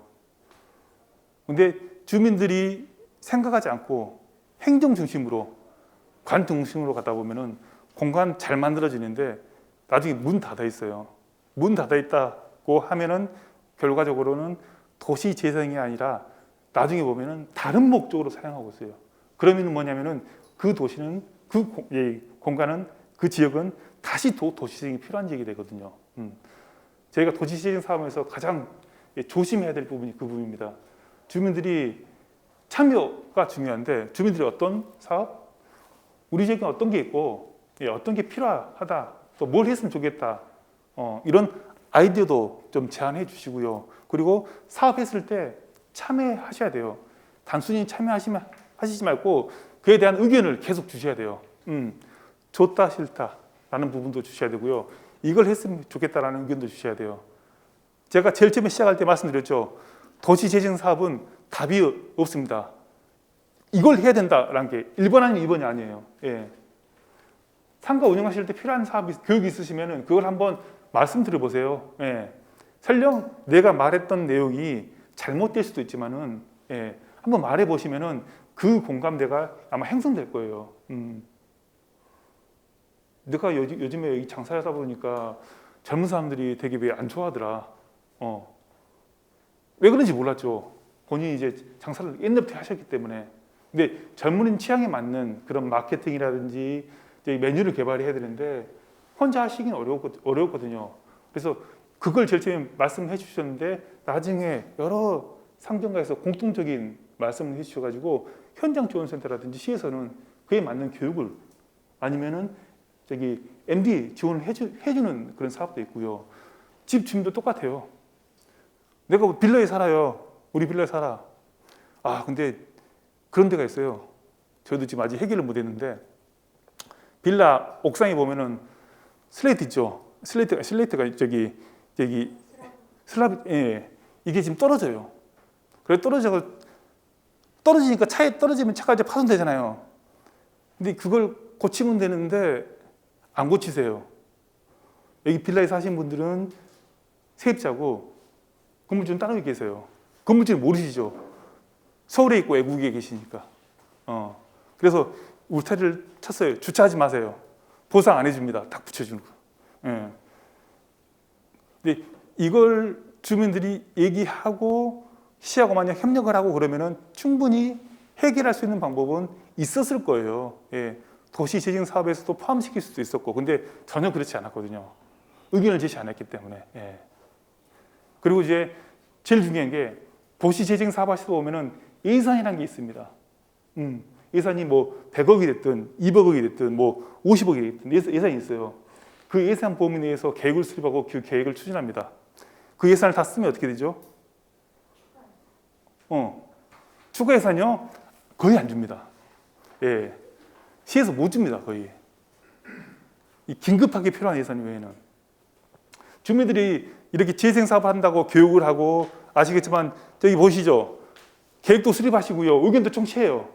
근데 주민들이 생각하지 않고 행정 중심으로 관 중심으로 가다 보면은 공간 잘 만들어지는데 나중에 문 닫아 있어요. 문 닫아 있다고 하면은 결과적으로는 도시 재생이 아니라 나중에 보면은 다른 목적으로 사용하고 있어요. 그러면 뭐냐면은 그 도시는 공간은 그 지역은 다시 도시재생이 필요한 지역이 되거든요. 저희가 도시재생 사업에서 가장 조심해야 될 부분이 그 부분입니다. 주민들이 참여가 중요한데 주민들이 어떤 사업, 우리 지역에 어떤 게 있고 어떤 게 필요하다, 또 뭘 했으면 좋겠다 이런 아이디어도 좀 제안해 주시고요. 그리고 사업했을 때 참여하셔야 돼요. 단순히 참여하시지 말고 그에 대한 의견을 계속 주셔야 돼요. 좋다 싫다라는 부분도 주셔야 되고요. 이걸 했으면 좋겠다라는 의견도 주셔야 돼요. 제가 제일 처음에 시작할 때 말씀드렸죠. 도시재생 사업은 답이 없습니다. 이걸 해야 된다라는 게 1번 아니면 2번이 아니에요. 예. 상가 운영하실 때 필요한 사업이 교육이 있으시면 그걸 한번 말씀드려 보세요. 예. 설령 내가 말했던 내용이 잘못될 수도 있지만은 예. 한번 말해 보시면은 그 공감대가 아마 형성될 거예요. 내가 요즘에 여기 장사하다 보니까 젊은 사람들이 되게 왜 안 좋아하더라. 왜 그런지 몰랐죠. 본인이 이제 장사를 옛날부터 하셨기 때문에. 근데 젊은이 취향에 맞는 그런 마케팅이라든지 이제 메뉴를 개발해야 되는데 혼자 하시긴 어려웠거든요. 그래서 그걸 제일 처음에 말씀해 주셨는데 나중에 여러 상점가에서 공통적인 말씀을 해 주셔가지고 현장 지원센터라든지 시에서는 그에 맞는 교육을 아니면은 저기 MD 지원을 해주는 그런 사업도 있고요. 집 주민도 똑같아요. 내가 빌라에 살아요. 우리 빌라에 살아. 근데 그런 데가 있어요. 저도 지금 아직 해결을 못 했는데 빌라 옥상에 보면은 슬레이트 있죠. 슬레이트가 저기 슬랍 이게 지금 떨어져요. 그래 떨어지니까 차에 떨어지면 차가 이제 파손되잖아요. 근데 그걸 고치면 되는데 안 고치세요. 여기 빌라에 사신 분들은 세입자고 건물주는 따로 계세요. 건물주는 모르시죠. 서울에 있고 외국에 계시니까. 그래서 울타리를 쳤어요. 주차하지 마세요. 보상 안 해줍니다. 딱 붙여주는 거. 예. 근데 이걸 주민들이 얘기하고 시하고 만약 협력을 하고 그러면은 충분히 해결할 수 있는 방법은 있었을 거예요. 예. 도시 재생 사업에서도 포함시킬 수도 있었고, 근데 전혀 그렇지 않았거든요. 의견을 제시 안 했기 때문에. 예. 그리고 이제 제일 중요한 게 도시 재생 사업 하시다 보면은 예산이라는 게 있습니다. 예산이 뭐 100억이 됐든 200억이 됐든 뭐 50억이 됐든 예산이 있어요. 그 예산 범위 내에서 계획을 수립하고 그 계획을 추진합니다. 그 예산을 다 쓰면 어떻게 되죠? 추가 예산요 거의 안 줍니다. 예, 시에서 못 줍니다 거의. 이 긴급하게 필요한 예산 외에는 주민들이 이렇게 재생 사업 한다고 교육을 하고 아시겠지만 저기 보시죠. 계획도 수립하시고요. 의견도 청취해요.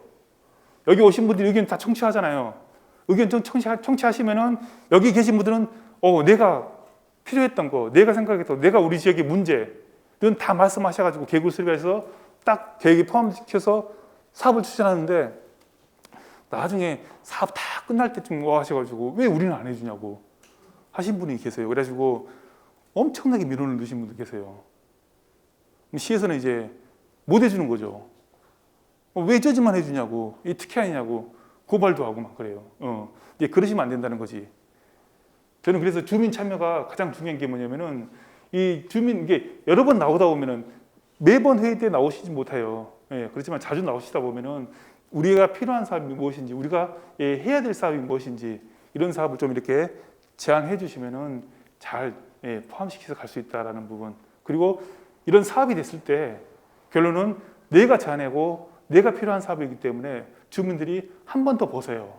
여기 오신 분들이 의견 다 청취하잖아요. 의견 청취하시면은 여기 계신 분들은 내가 필요했던 거, 내가 생각했던 거, 내가 우리 지역의 문제는 다 말씀하셔가지고 계획을 수립해서 딱 계획에 포함시켜서 사업을 추진하는데 나중에 사업 다 끝날 때쯤 와 하셔가지고 왜 우리는 안 해주냐고 하신 분이 계세요. 그래가지고 엄청나게 민원을 넣으신 분도 계세요. 시에서는 이제 못 해주는 거죠. 왜 저지만 해주냐고, 이 특혜아니냐고 고발도 하고 막 그래요. 이제 그러시면 안 된다는 거지. 저는 그래서 주민 참여가 가장 중요한 게 뭐냐면은 이 주민 이게 여러 번 나오다 보면은 매번 회의 때 나오시지 못해요. 예, 그렇지만 자주 나오시다 보면은 우리가 필요한 사업이 무엇인지, 우리가 해야 될 사업이 무엇인지 이런 사업을 좀 이렇게 제안해 주시면은 잘 포함시켜서 갈 수 있다라는 부분. 그리고 이런 사업이 됐을 때 결론은 내가 제안하고 내가 필요한 사업이기 때문에 주민들이 한 번 더 보세요.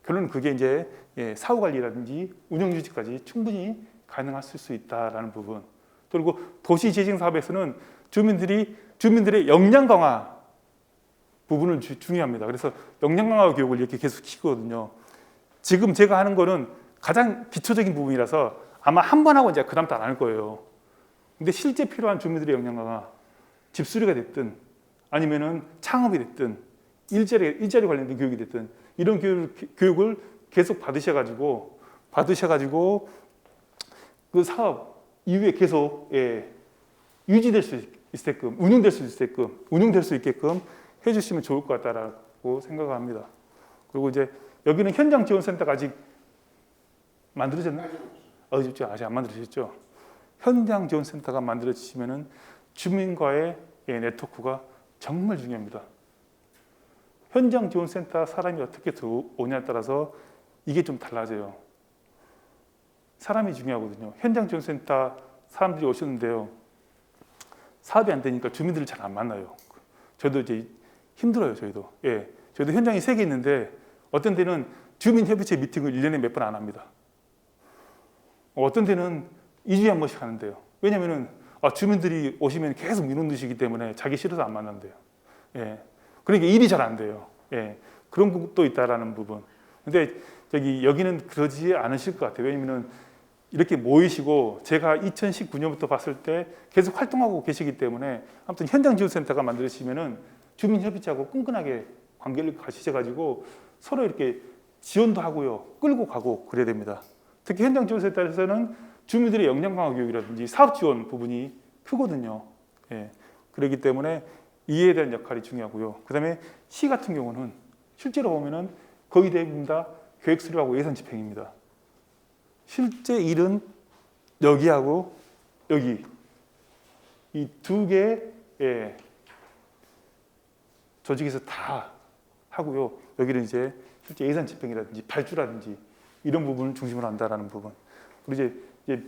결론은 그게 이제 사후 관리라든지 운영 유지까지 충분히 가능할 수 있다라는 부분. 그리고 도시 재생 사업에서는 주민들의 역량 강화 부분을 중요합니다. 그래서 역량 강화 교육을 이렇게 계속 시키거든요. 지금 제가 하는 거는 가장 기초적인 부분이라서 아마 한 번 하고 이제 그다음 또 안 할 거예요. 근데 실제 필요한 주민들의 역량 강화, 집수리가 됐든 아니면은 창업이 됐든 일자리 관련된 교육이 됐든 이런 교육을 계속 받으셔가지고 그 사업 이후에 계속 유지될 수 있게끔 운영될 수 있게끔 해주시면 좋을 것 같다라고 생각합니다. 그리고 이제 여기는 현장 지원센터가 아직 만들어졌나요? 아직 안 만들어졌죠. 현장 지원센터가 만들어지시면은 주민과의 네트워크가 정말 중요합니다. 현장 지원센터 사람이 어떻게 들어오냐에 따라서 이게 좀 달라져요. 사람이 중요하거든요. 현장 지원센터 사람들이 오셨는데요. 사업이 안 되니까 주민들을 잘 안 만나요. 저도 이제 힘들어요. 저희도 현장이 3개 있는데 어떤 데는 주민협의체 미팅을 1년에 몇 번 안 합니다. 어떤 데는 2주에 한 번씩 하는데요. 왜냐면은 주민들이 오시면 계속 민원 넣으시기 때문에 자기 싫어서 안 만난대요. 그러니까 일이 잘 안 돼요. 그런 것도 있다라는 부분. 근데 여기는 그러지 않으실 것 같아요. 왜냐면은 이렇게 모이시고 제가 2019년부터 봤을 때 계속 활동하고 계시기 때문에 아무튼 현장 지원센터가 만들어지면은 주민협의체하고 끈끈하게 관계를 가지셔가지고 서로 이렇게 지원도 하고요, 끌고 가고 그래야 됩니다. 특히 현장 지원센터에서는 주민들의 역량 강화 교육이라든지 사업 지원 부분이 크거든요. 그렇기 때문에 이에 대한 역할이 중요하고요. 그다음에 시 같은 경우는 실제로 보면은 거의 대부분 다 계획 수립하고 예산 집행입니다. 실제 일은 여기하고 여기 이 2개의 조직에서 다 하고요. 여기는 이제 실제 예산 집행이라든지 발주라든지 이런 부분을 중심으로 한다라는 부분. 그리고 이제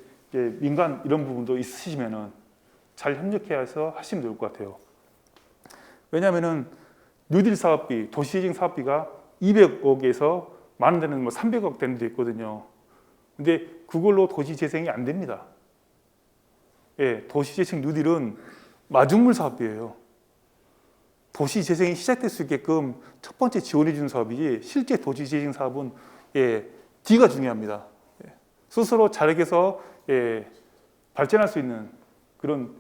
민간 이런 부분도 있으시면은 잘 협력해서 하시면 좋을 것 같아요. 왜냐하면은 뉴딜 사업비, 도시재생 사업비가 200억에서 많은 데는 300억 되는 데 있거든요. 근데 그걸로 도시재생이 안 됩니다. 도시재생 뉴딜은 마중물 사업비예요. 도시재생이 시작될 수 있게끔 첫 번째 지원해 주는 사업이지 실제 도시재생 사업은 D가 중요합니다. 스스로 자력에서 발전할 수 있는 그런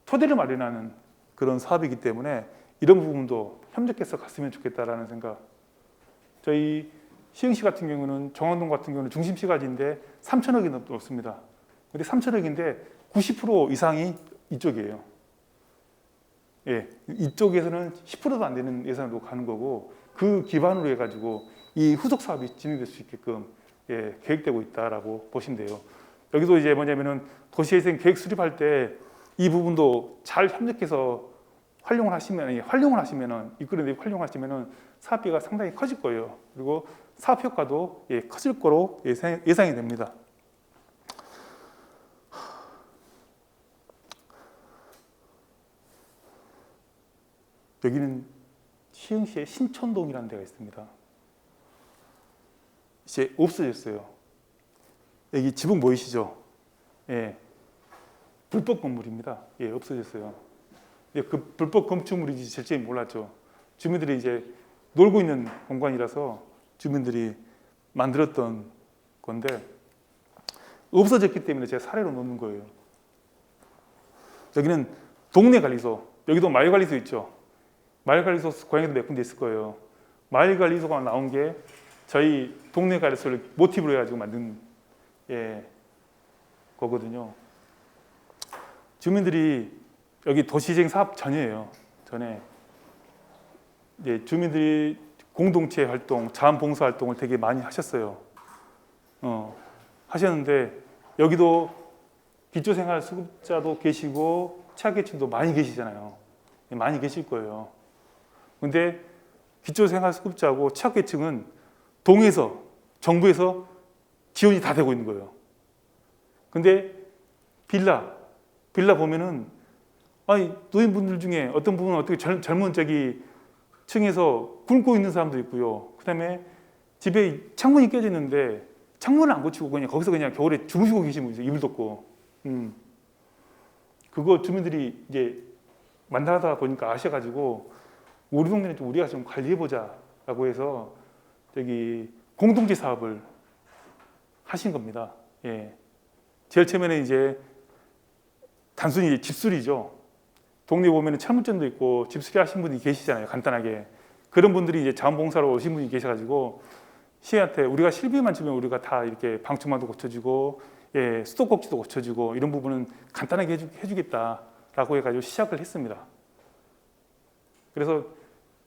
토대를 마련하는 그런 사업이기 때문에 이런 부분도 협력해서 갔으면 좋겠다라는 생각. 저희 시흥시 같은 경우는 정안동 같은 경우는 중심시가지인데 3천억이 넘습니다. 근데 3천억인데 90% 이상이 이쪽이에요. 이쪽에서는 10%도 안 되는 예산으로 가는 거고 그 기반으로 해가지고 이 후속 사업이 진행될 수 있게끔 계획되고 있다라고 보시면 돼요. 여기도 이제 뭐냐면은 도시재생 계획 수립할 때 이 부분도 잘 협력해서 활용을 하시면은 이끌어내고 활용하시면은 사업비가 상당히 커질 거예요. 그리고 사업 효과도 커질 거로 예상이 됩니다. 여기는 시흥시에 신촌동이라는 데가 있습니다. 이제 없어졌어요. 여기 지붕 보이시죠? 예, 불법 건물입니다. 예, 없어졌어요. 그 불법 건축물인지 실제 몰랐죠. 주민들이 이제 놀고 있는 공간이라서 주민들이 만들었던 건데 없어졌기 때문에 제가 사례로 놓는 거예요. 여기는 동네 관리소, 여기도 마을 관리소 있죠. 마을 관리소 고향에도 몇 군데 있을 거예요. 마을 관리소가 나온 게 저희 동네 관리소를 모티브로 해가지고 만든 거거든요. 주민들이 여기 도시재생 사업 전이에요. 전에 이제 주민들이 공동체 활동, 자원봉사 활동을 되게 많이 하셨어요. 하셨는데 여기도 기초생활수급자도 계시고 취약계층도 많이 계시잖아요. 많이 계실 거예요. 근데 기초생활수급자하고 취약계층은 동에서 정부에서 지원이 다 되고 있는 거예요. 근데 빌라 보면은 아니 노인분들 중에 어떤 분은 어떻게 젊은 층에서 굶고 있는 사람도 있고요. 그다음에 집에 창문이 깨져 있는데 창문을 안 고치고 그냥 거기서 그냥 겨울에 주무시고 계시는 분이 있어요. 이불 덮고. 그거 주민들이 이제 만나다 보니까 아셔가지고 우리 동네는 좀 우리가 좀 관리해보자라고 해서 저기 공동체 사업을 하신 겁니다. 예. 제일 처음에는 이제 단순히 집수리죠. 동네 보면은 철물점도 있고 집수리 하신 분이 계시잖아요. 간단하게. 그런 분들이 이제 자원봉사로 오신 분이 계셔가지고 시한테 우리가 실비만 주면 우리가 다 이렇게 방충망도 고쳐주고 예, 수도꼭지도 고쳐주고 이런 부분은 간단하게 해주겠다라고 해가지고 시작을 했습니다. 그래서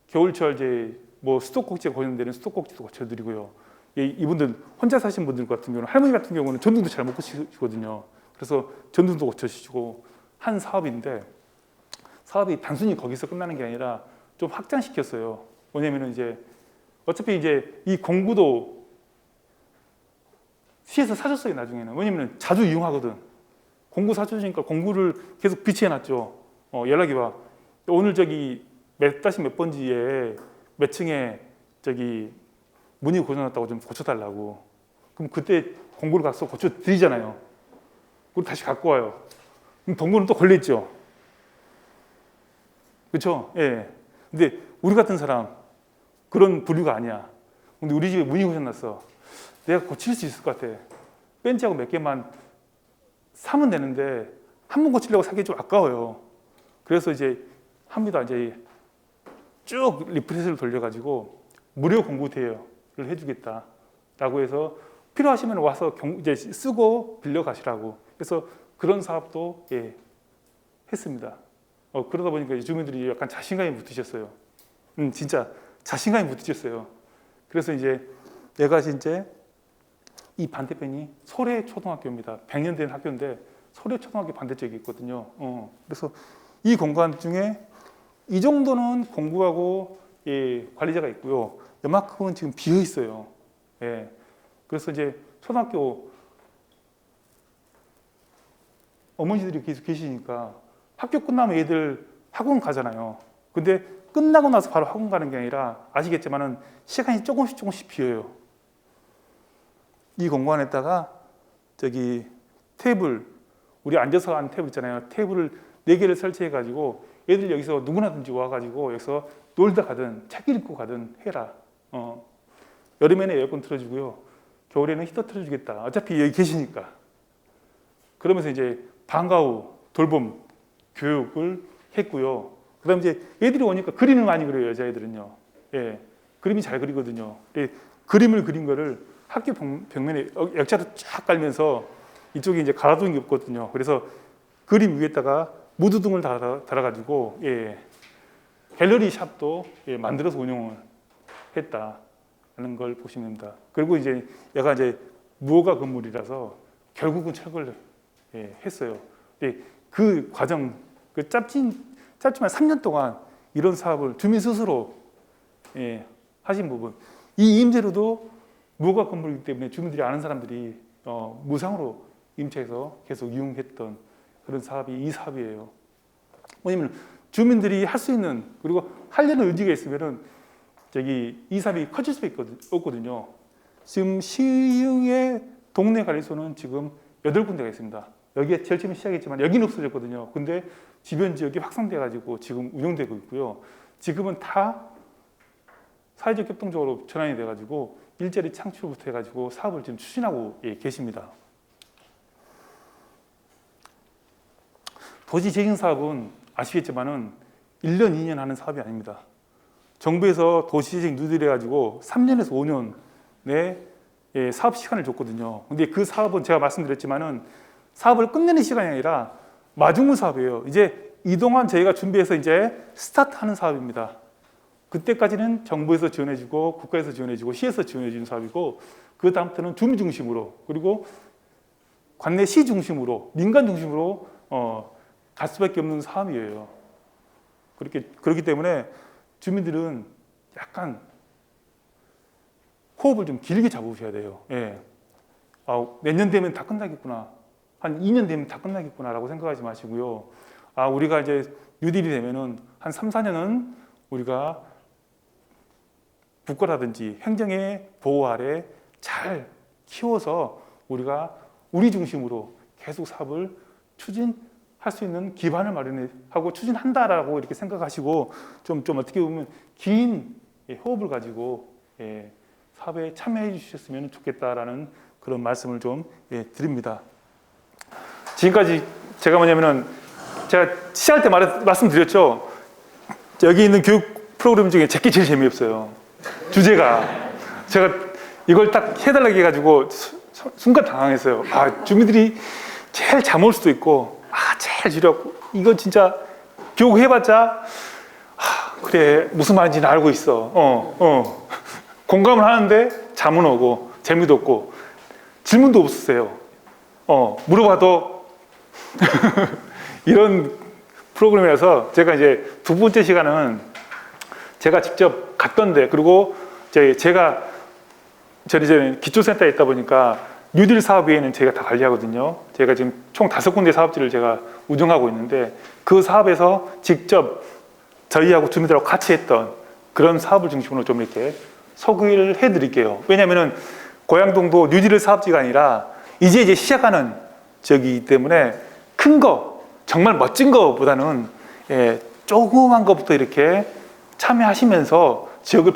겨울철 이제 뭐 수도꼭지가 고치는 데는 수도꼭지도 고쳐드리고요. 예, 이분들 혼자 사신 분들 같은 경우는 할머니 같은 경우는 전등도 잘 못 고치시거든요. 그래서 전등도 고쳐주시고 한 사업인데 사업이 단순히 거기서 끝나는 게 아니라 좀 확장시켰어요. 뭐냐면은 이제 어차피 이제 이 공구도 시에서 사줬어요. 나중에는. 왜냐면 자주 이용하거든. 공구 사주시니까 공구를 계속 비치해놨죠. 연락이 와. 오늘 저기 몇 번지에 몇 층에 저기 문이 고장났다고 좀 고쳐달라고. 그럼 그때 공구를 가서 고쳐드리잖아요. 그리고 다시 갖고 와요. 그럼 동구는 또 걸려있죠. 그렇죠? 예. 근데 우리 같은 사람 그런 부류가 아니야. 근데 우리 집에 문이 고장났어. 내가 고칠 수 있을 것 같아. 벤치하고 몇 개만 사면 되는데 한 번 고치려고 사기 좀 아까워요. 그래서 이제 합니다. 이제 쭉 리프렛을 돌려가지고 무료 공구 대여를 해주겠다라고 해서 필요하시면 와서 이제 쓰고 빌려 가시라고. 그래서 그런 사업도 예, 했습니다. 그러다 보니까 주민들이 약간 자신감이 붙으셨어요. 진짜 자신감이 붙으셨어요. 그래서 이제 내가 이제 이 반대편이 소래초등학교입니다. 100년 된 학교인데 소래초등학교 반대쪽에 있거든요. 그래서 이 공간 중에 이 정도는 공부하고 예, 관리자가 있고요. 이만큼은 지금 비어 있어요. 예. 그래서 이제 초등학교 어머니들이 계속 계시니까 학교 끝나면 애들 학원 가잖아요. 근데 끝나고 나서 바로 학원 가는 게 아니라 아시겠지만은 시간이 조금씩 비어요. 이 공간에다가 저기 테이블, 우리 앉아서 하는 테이블 있잖아요. 테이블을 4개를 설치해 가지고 애들 여기서 누구나든지 와 가지고 여기서 놀다 가든 책 읽고 가든 해라. 여름에는 에어컨 틀어주고요. 겨울에는 히터 틀어주겠다. 어차피 여기 계시니까. 그러면서 이제 방과 후 돌봄 교육을 했고요. 그다음 이제 애들이 오니까 그림을 많이 그려요. 여자애들은요. 예, 그림이 잘 그리거든요. 예, 그림을 그린 거를 학교 벽면에 액자로 쫙 깔면서 이쪽에 이제 가로등이 없거든요. 그래서 그림 위에다가 무드등을 달아가지고 예, 갤러리 샵도 예, 만들어서 운영을 했다는 걸 보시면 됩니다. 그리고 이제 얘가 이제 무허가 건물이라서 결국은 철거를 예, 했어요. 예, 그 과정, 그 짧지만 3년 동안 이런 사업을 주민 스스로 예, 하신 부분, 이 임대료도 무허가 건물이기 때문에 주민들이 아는 사람들이 무상으로 임차해서 계속 이용했던 그런 사업이 이 사업이에요. 왜냐면 주민들이 할 수 있는 그리고 하려는 의지가 있으면은 이 사업이 커질 수 없거든요. 지금 시흥의 동네 관리소는 지금 8군데가 있습니다. 여기에 제일 처음에 시작했지만 여기는 없어졌거든요. 근데 주변 지역이 확산돼 가지고 지금 운영되고 있고요. 지금은 다 사회적 협동적으로 전환이 돼 가지고 일자리 창출부터 해 가지고 사업을 지금 추진하고 계십니다. 도시 재생 사업은 아시겠지만은 1년, 2년 하는 사업이 아닙니다. 정부에서 도시재생 뉴딜 해가지고 3년에서 5년 내 사업 시간을 줬거든요. 근데 그 사업은 제가 말씀드렸지만은 사업을 끝내는 시간이 아니라 마중물 사업이에요. 이제 이동안 저희가 준비해서 이제 스타트하는 사업입니다. 그때까지는 정부에서 지원해주고 국가에서 지원해주고 시에서 지원해주는 사업이고 그 다음부터는 주민 중심으로 그리고 관내 시 중심으로 민간 중심으로 갈 수밖에 없는 사업이에요. 그렇기 때문에 주민들은 약간 호흡을 좀 길게 잡으셔야 돼요. 예. 내년 되면 다 끝나겠구나. 한 2년 되면 다 끝나겠구나라고 생각하지 마시고요. 우리가 이제 뉴딜이 되면은 한 3, 4년은 우리가 국가라든지 행정의 보호 아래 잘 키워서 우리가 우리 중심으로 계속 사업을 추진할 수 있는 기반을 마련하고 추진한다라고 이렇게 생각하시고 좀 어떻게 보면 긴 호흡을 가지고 사업에 참여해 주셨으면 좋겠다라는 그런 말씀을 좀 드립니다. 지금까지 제가 뭐냐면은 제가 시작할 때 말씀드렸죠. 여기 있는 교육 프로그램 중에 제게 제일 재미없어요. 주제가 제가 이걸 딱 해달라고 해가지고 순간 당황했어요. 주민들이 제일 잠 올 수도 있고 제일 지겹고 이거 진짜 교육해봤자 그래 무슨 말인지는 알고 있어. 공감을 하는데 잠은 오고 재미도 없고 질문도 없으세요. 물어봐도 이런 프로그램이라서 제가 이제 두 번째 시간은 제가 직접 갔던데 그리고 제가 저는 기초센터에 있다 보니까 뉴딜 사업 외에는 제가 다 관리하거든요. 제가 지금 총 5군데 사업지를 제가 운영하고 있는데 그 사업에서 직접 저희하고 주민들하고 같이 했던 그런 사업을 중심으로 좀 이렇게 소개를 해드릴게요. 왜냐하면은 고양동도 뉴딜 사업지가 아니라 이제 시작하는 지역이기 때문에 큰 거, 정말 멋진 거보다는 조그만 것부터 이렇게 참여하시면서 지역을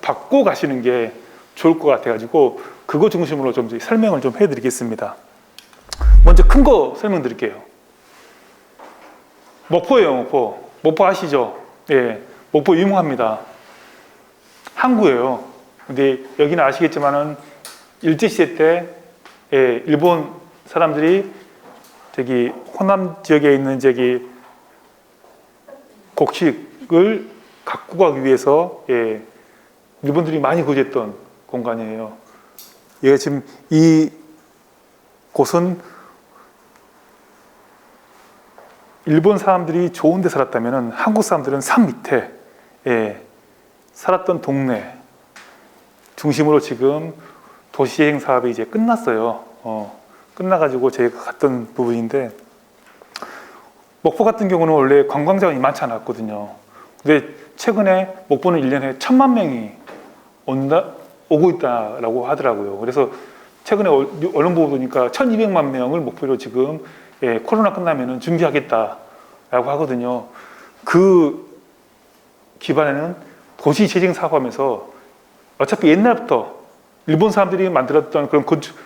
바꿔 가시는 게 좋을 것 같아가지고 그거 중심으로 좀 설명을 좀 해드리겠습니다. 먼저 큰 거 설명드릴게요. 목포예요, 목포. 목포 아시죠? 목포 유명합니다. 항구예요. 근데 여기는 아시겠지만은 일제시대 때 일본 사람들이 저기 호남 지역에 있는 곡식을 갖고 가기 위해서 일본들이 많이 거주했던 공간이에요. 얘가 지금 이 곳은 일본 사람들이 좋은 데 살았다면 한국 사람들은 산 밑에 살았던 동네 중심으로 지금 도시재생 사업이 이제 끝났어요. 끝나가지고 저희가 갔던 부분인데 목포 같은 경우는 원래 관광 자원이 많지 않았거든요. 근데 최근에 목포는 1년에 1,000만 명이 오고 있다라고 하더라고요. 그래서 최근에 언론 보고 보니까 1,200만 명을 목표로 지금 코로나 끝나면은 준비하겠다라고 하거든요. 그 기반에는 도시 재생 사업하면서 어차피 옛날부터 일본 사람들이 만들었던 그런 건축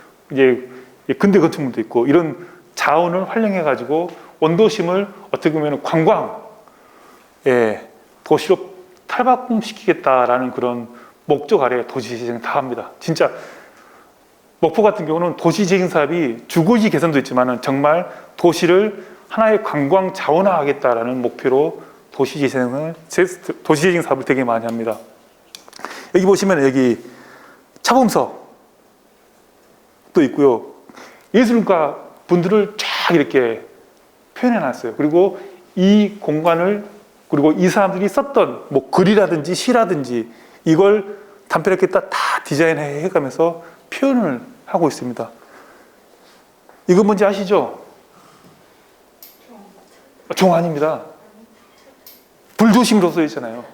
근대 건축물도 있고 이런 자원을 활용해 가지고 원도심을 어떻게 보면 관광 도시로 탈바꿈시키겠다라는 그런 목적 아래 도시 재생 다 합니다. 진짜 목포 같은 경우는 도시 재생 사업이 주거지 개선도 있지만은 정말 도시를 하나의 관광 자원화하겠다라는 목표로 도시 재생 사업을 되게 많이 합니다. 여기 보시면 여기 차범석도 있고요. 예술가 분들을 쫙 이렇게 표현해 놨어요. 그리고 이 공간을 그리고 이 사람들이 썼던 뭐 글이라든지 시라든지 이걸 담벼락에 다 디자인해 가면서 표현을 하고 있습니다. 이거 뭔지 아시죠? 종 아닙니다. 불조심으로 써 있잖아요.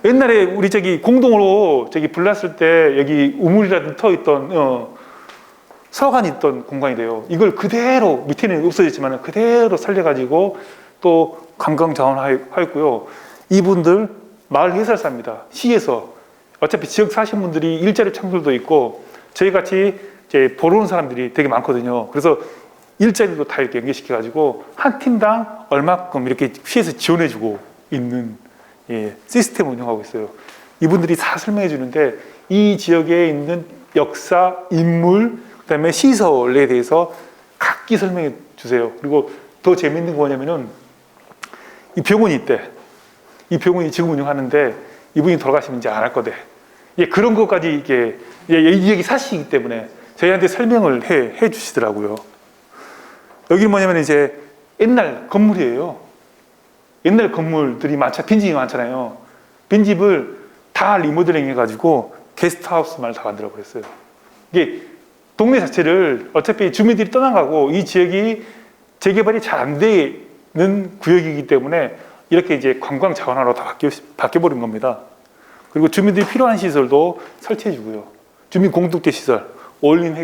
옛날에 우리 저기 공동으로 저기 불났을 때 여기 우물이라든 터 있던 서관이 있던 공간이래요. 이걸 그대로 밑에는 없어졌지만 그대로 살려가지고 또 관광 자원하였고요. 이분들 마을 해설사입니다. 시에서 어차피 지역 사신 분들이 일자리 창출도 있고 저희 같이 이제 보러 오는 사람들이 되게 많거든요. 그래서 일자리도 다 이렇게 연계시켜가지고 한 팀당 얼마큼 이렇게 시에서 지원해주고 있는 시스템을 운영하고 있어요. 이분들이 다 설명해 주는데 이 지역에 있는 역사, 인물, 그다음에 시설에 대해서 각기 설명해 주세요. 그리고 더 재밌는 거 뭐냐면은 이 병원이 있대. 이 병원이 지금 운영하는데 이분이 돌아가시면 이제 안 할 거대. 그런 것까지 이게 여기 사시기 때문에 저희한테 설명을 해 주시더라고요. 여기 뭐냐면 이제 옛날 건물이에요. 옛날 건물들이 빈집이 많잖아요. 빈집을 다 리모델링 해가지고 게스트하우스만 다 만들어 버렸어요. 이게 동네 자체를 어차피 주민들이 떠나가고 이 지역이 재개발이 잘 안 되는 구역이기 때문에 이렇게 이제 관광 자원화로 다 바뀌어버린 겁니다. 그리고 주민들이 필요한 시설도 설치해주고요. 주민 공동체 시설, 올림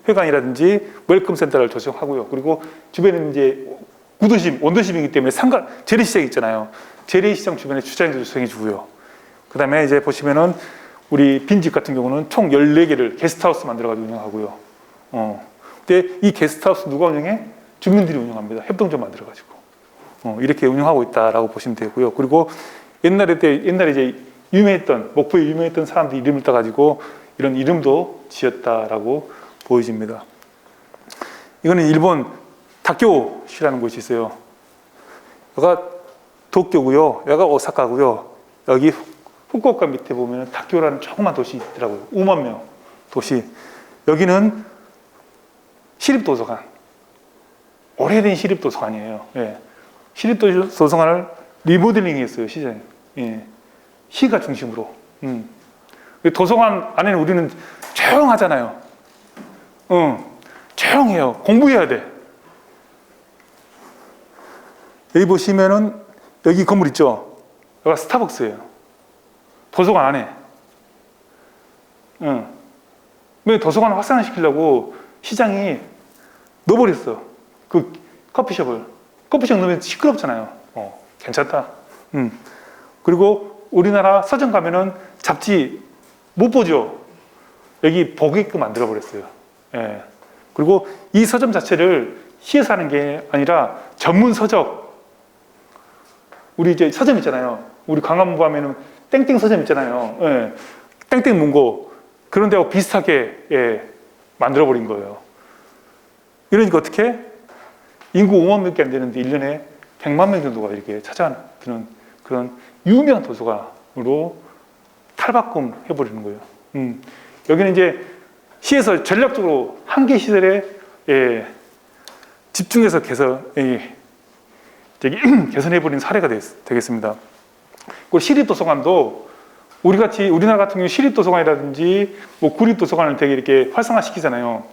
회관이라든지 웰컴 센터를 조성하고요. 그리고 주변에는 이제 구도심, 원도심이기 때문에 재래시장 있잖아요. 재래시장 주변에 주차장도 조성해주고요. 그 다음에 이제 보시면은 우리 빈집 같은 경우는 총 14개를 게스트하우스 만들어가지고 운영하고요. 근데 이 게스트하우스 누가 운영해? 주민들이 운영합니다. 협동조 만들어가지고. 이렇게 운영하고 있다라고 보시면 되고요. 그리고 옛날에 이제 목포에 유명했던 사람들 이름을 따가지고 이런 이름도 지었다라고 보여집니다. 이거는 일본 다쿄시라는 곳이 있어요. 여기가 도쿄고요. 여기가 오사카고요. 여기 후쿠오카 밑에 보면 다쿄라는 조그만 도시 있더라고요. 5만 명 도시. 여기는 시립도서관. 오래된 시립도서관이에요. 시립도서관을 리모델링 했어요. 시장에. 시가 중심으로. 도서관 안에는 우리는 조용하잖아요. 조용해요. 공부해야 돼. 여기 보시면은 여기 건물 있죠? 여기가 스타벅스예요. 도서관 안에. 왜 도서관을 확산시키려고 시장이 넣어버렸어. 그 커피숍을. 커피숍 넣으면 시끄럽잖아요. 괜찮다. 그리고 우리나라 서점 가면은 잡지 못 보죠. 여기 보게끔 만들어버렸어요. 그리고 이 서점 자체를 시에서 하는 게 아니라 전문 서적. 우리 이제 서점 있잖아요. 우리 강남구 하면은 땡땡 서점 있잖아요. 땡땡 문고. 그런 데하고 비슷하게 만들어버린 거예요. 이러니까 어떻게? 인구 5만 명밖에 안 되는데 1년에 100만 명 정도가 이렇게 찾아드는 그런 유명한 도서관으로 탈바꿈 해버리는 거예요. 여기는 이제 시에서 전략적으로 한 개 시설에 집중해서 개선해버린 사례가 되겠습니다. 그리고 시립도서관도 우리나라 같은 경우 시립도서관이라든지 뭐 구립도서관을 되게 이렇게 활성화시키잖아요.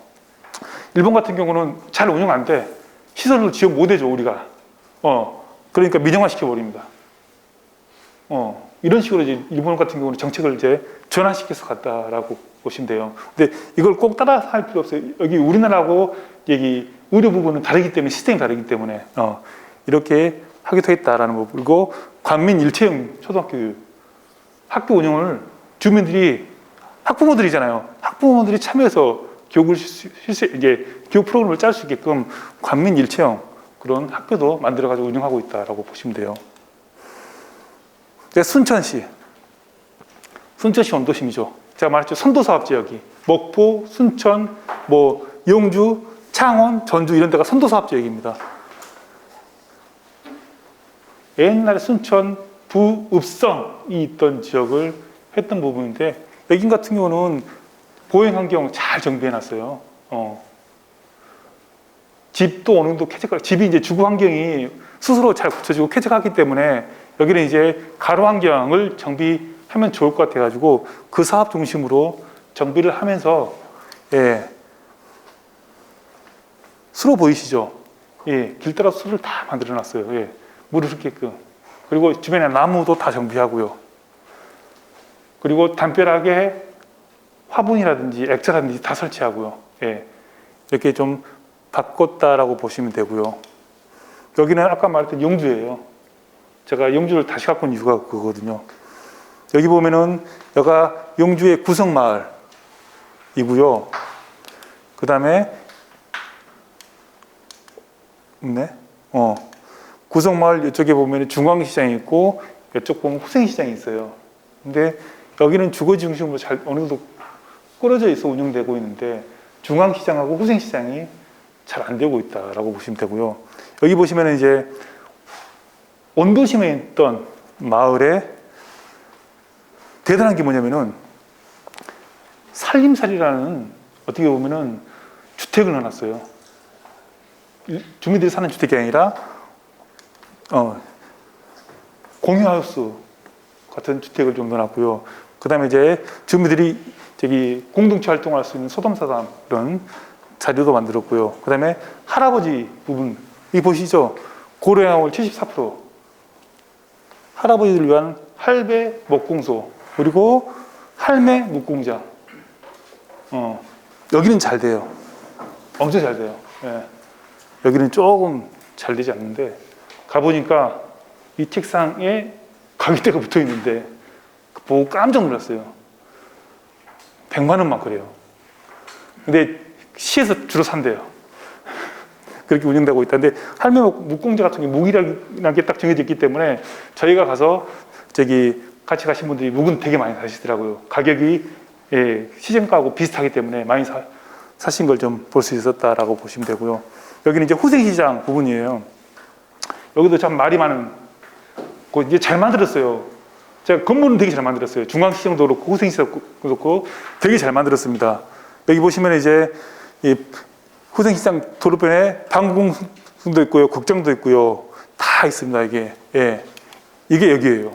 일본 같은 경우는 잘 운영 안 돼. 시설도 지원 못 해줘, 우리가. 그러니까 민영화시켜버립니다. 이런 식으로 이제 일본 같은 경우는 정책을 이제 전환시켜서 갔다라고 보시면 돼요. 근데 이걸 꼭 따라 할 필요 없어요. 여기 우리나라하고 여기 의료 부분은 다르기 때문에, 시스템이 다르기 때문에, 이렇게 하기도 했다라는 거. 그리고 관민 일체형 초등학교 학교 운영을 주민들이, 학부모들이잖아요. 학부모들이 참여해서 교육 프로그램을 짤 수 있게끔 관민 일체형 그런 학교도 만들어가지고 운영하고 있다라고 보시면 돼요. 순천시 원도심이죠. 제가 말했죠. 선도사업지역이 목포, 순천, 영주, 창원, 전주 이런 데가 선도사업지역입니다. 옛날에 순천 부읍성이 있던 지역을 했던 부분인데 여기 같은 경우는 보행환경 잘 정비해놨어요. 집도 어느 정도 쾌적하고, 집이 이제 주거 환경이 스스로 잘 굳혀지고 쾌적하기 때문에 여기는 이제 가로 환경을 정비하면 좋을 것 같아가지고 그 사업 중심으로 정비를 하면서, 수로 보이시죠? 길 따라 수를 다 만들어놨어요. 물을 흐르게끔. 그리고 주변에 나무도 다 정비하고요. 그리고 담벼락에 화분이라든지 액자라든지 다 설치하고요. 예. 이렇게 좀 바꿨다라고 보시면 되고요. 여기는 아까 말했던 영주예요. 제가 영주를 다시 갖고 온 이유가 그거거든요. 여기 보면은 여기가 영주의 구성마을이고요. 그 다음에 네, 구성마을 이쪽에 보면 중앙시장이 있고 이쪽 보면 후생시장이 있어요. 근데 여기는 주거지 중심으로 잘 어느 정도 꾸려져 있어 운영되고 있는데 중앙시장하고 후생시장이 잘 안 되고 있다라고 보시면 되고요. 여기 보시면 이제 원도심에 있던 마을에 대단한 게 뭐냐면은 살림살이라는 어떻게 보면은 주택을 넣어놨어요. 주민들이 사는 주택이 아니라 공유하우스 같은 주택을 좀 넣어놨고요. 그 다음에 이제 주민들이 저기 공동체 활동을 할 수 있는 소담사담 이런 자료도 만들었고요. 그 다음에 할아버지 부분, 이 보시죠. 고령화율 74%. 할아버지를 위한 할배 목공소, 그리고 할매 묵공장. 여기는 잘 돼요. 엄청 잘 돼요. 예. 여기는 조금 잘 되지 않는데, 가보니까 이 책상에 가격대가 붙어 있는데, 보고 깜짝 놀랐어요. 100만 원만 그래요. 근데 시에서 주로 산대요. 그렇게 운영되고 있다는데, 할매 묵공자 같은 게 묵이라는 게 딱 정해져 있기 때문에 저희가 가서 저기 같이 가신 분들이 묵은 되게 많이 사시더라고요. 가격이 시장가하고 비슷하기 때문에 많이 사신 걸 좀 볼 수 있었다라고 보시면 되고요. 여기는 이제 후생시장 부분이에요. 여기도 참 말이 많은, 이제 잘 만들었어요. 제가 건물은 되게 잘 만들었어요. 중앙시장도 그렇고 후생시장도 그렇고 되게 잘 만들었습니다. 여기 보시면 이제 이 후생시장 도로변에 방공도 있고요, 극장도 있고요, 다 있습니다. 이게 여기예요.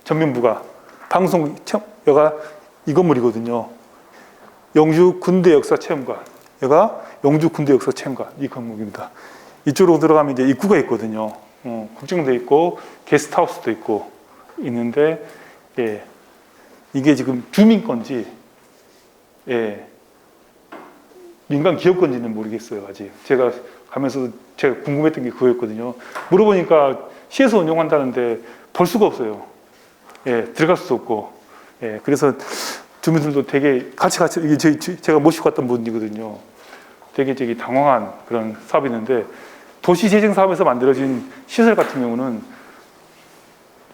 전면부가 방송 여가 이 건물이거든요. 영주 군대 역사 체험관. 여가 영주 군대 역사 체험관 이 건물입니다. 이쪽으로 들어가면 이제 입구가 있거든요. 극장도 있고 게스트하우스도 있고 있는데 이게 지금 주민 건지 민간 기업 건지는 모르겠어요. 아직 제가 가면서 제가 궁금했던 게 그거였거든요. 물어보니까 시에서 운영한다는데 볼 수가 없어요. 들어갈 수도 없고. 그래서 주민들도 되게 같이 이게 제가 모시고 갔던 분이거든요. 되게 당황한 그런 사업이 있는데, 도시재생 사업에서 만들어진 시설 같은 경우는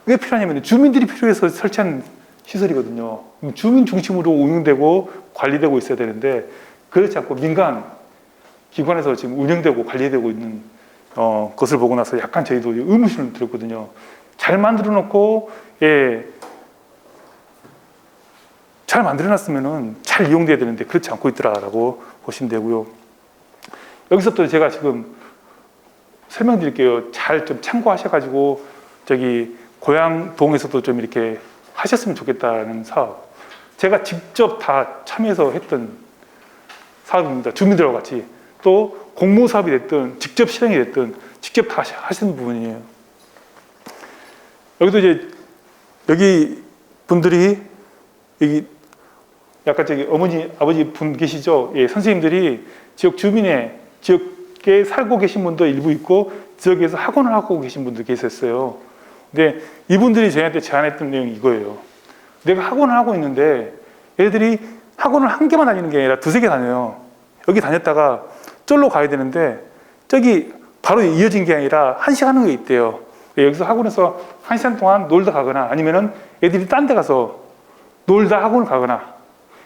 왜 필요하냐면 주민들이 필요해서 설치한 시설이거든요. 주민 중심으로 운영되고 관리되고 있어야 되는데 그렇지 않고 민간 기관에서 지금 운영되고 관리되고 있는 것을 보고 나서 약간 저희도 의문심을 들었거든요. 잘 만들어 놓고 잘 만들어 놨으면은 잘 이용돼야 되는데 그렇지 않고 있더라라고 보시면 되고요. 여기서부터 제가 지금 설명드릴게요. 잘 좀 참고하셔가지고 저기 고향동에서도 좀 이렇게 하셨으면 좋겠다는 사업. 제가 직접 다 참여해서 했던 사업입니다. 주민들과 같이. 또 공모 사업이 됐든 직접 실행이 됐든 직접 다 하시는 부분이에요. 여기도 이제 여기 분들이 여기 약간 저기 어머니 아버지 분 계시죠? 선생님들이 지역 주민의 지역에 살고 계신 분도 일부 있고 지역에서 학원을 하고 계신 분도 계셨어요. 근데 이분들이 저희한테 제안했던 내용이 이거예요. 내가 학원을 하고 있는데 애들이 학원을 한 개만 다니는 게 아니라 두세 개 다녀요. 여기 다녔다가 쫄로 가야 되는데 저기 바로 이어진 게 아니라 한 시간 하는 게 있대요. 여기서 학원에서 한 시간 동안 놀다 가거나 아니면은 애들이 딴 데 가서 놀다 학원을 가거나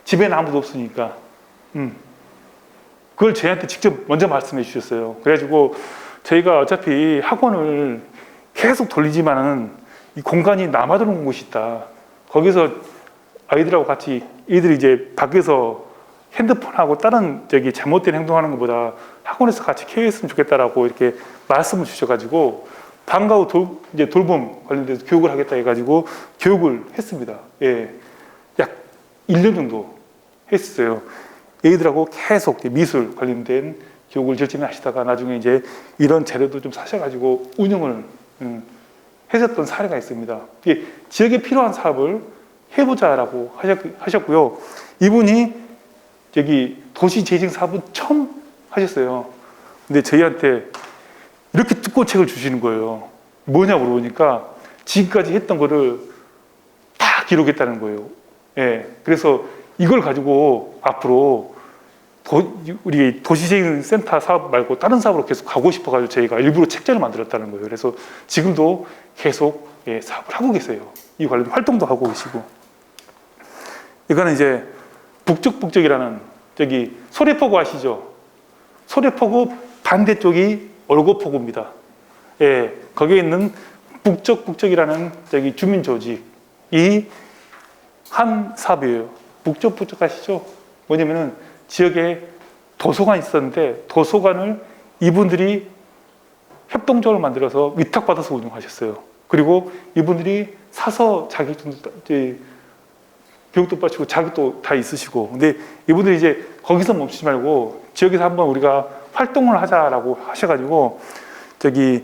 집에는 아무도 없으니까 그걸 저희한테 직접 먼저 말씀해 주셨어요. 그래가지고 저희가 어차피 학원을 계속 돌리지만은 이 공간이 남아도는 곳이 있다. 거기서 아이들하고 같이 애들이 이제 밖에서 핸드폰하고 다른 저기 잘못된 행동하는 것보다 학원에서 같이 케어했으면 좋겠다라고 이렇게 말씀을 주셔가지고 방과 후 이제 돌봄 관련돼서 교육을 하겠다 해가지고 교육을 했습니다. 약 1년 정도 했어요. 애들하고 계속 미술 관련된 교육을 열심히 하시다가 나중에 이제 이런 재료도 좀 사셔가지고 운영을 했었던 사례가 있습니다. 이게 지역에 필요한 사업을 해보자라고 하셨고요. 이분이 여기 도시재생 사업은 처음 하셨어요. 근데 저희한테 이렇게 두꺼운 책을 주시는 거예요. 뭐냐 물어보니까 지금까지 했던 거를 다 기록했다는 거예요. 예. 그래서 이걸 가지고 앞으로 우리 도시재생센터 사업 말고 다른 사업으로 계속 가고 싶어가지고 저희가 일부러 책자를 만들었다는 거예요. 그래서 지금도 계속 사업을 하고 계세요. 이 관련 활동도 하고 계시고. 이거는 이제 북적북적이라는 저기 소래포구 아시죠? 소래포구 반대쪽이 얼곡포구입니다. 예, 거기에 있는 북적북적이라는 저기 주민 조직이 한 사업이에요. 북적북적 아시죠? 뭐냐면은 지역에 도서관이 있었는데 도서관을 이분들이 협동조합을 만들어서 위탁받아서 운영하셨어요. 그리고 이분들이 사서 자격증도 교육도 받치고 자격도 다 있으시고, 근데 이분들이 이제 거기서 멈추지 말고 지역에서 한번 우리가 활동을 하자라고 하셔가지고 저기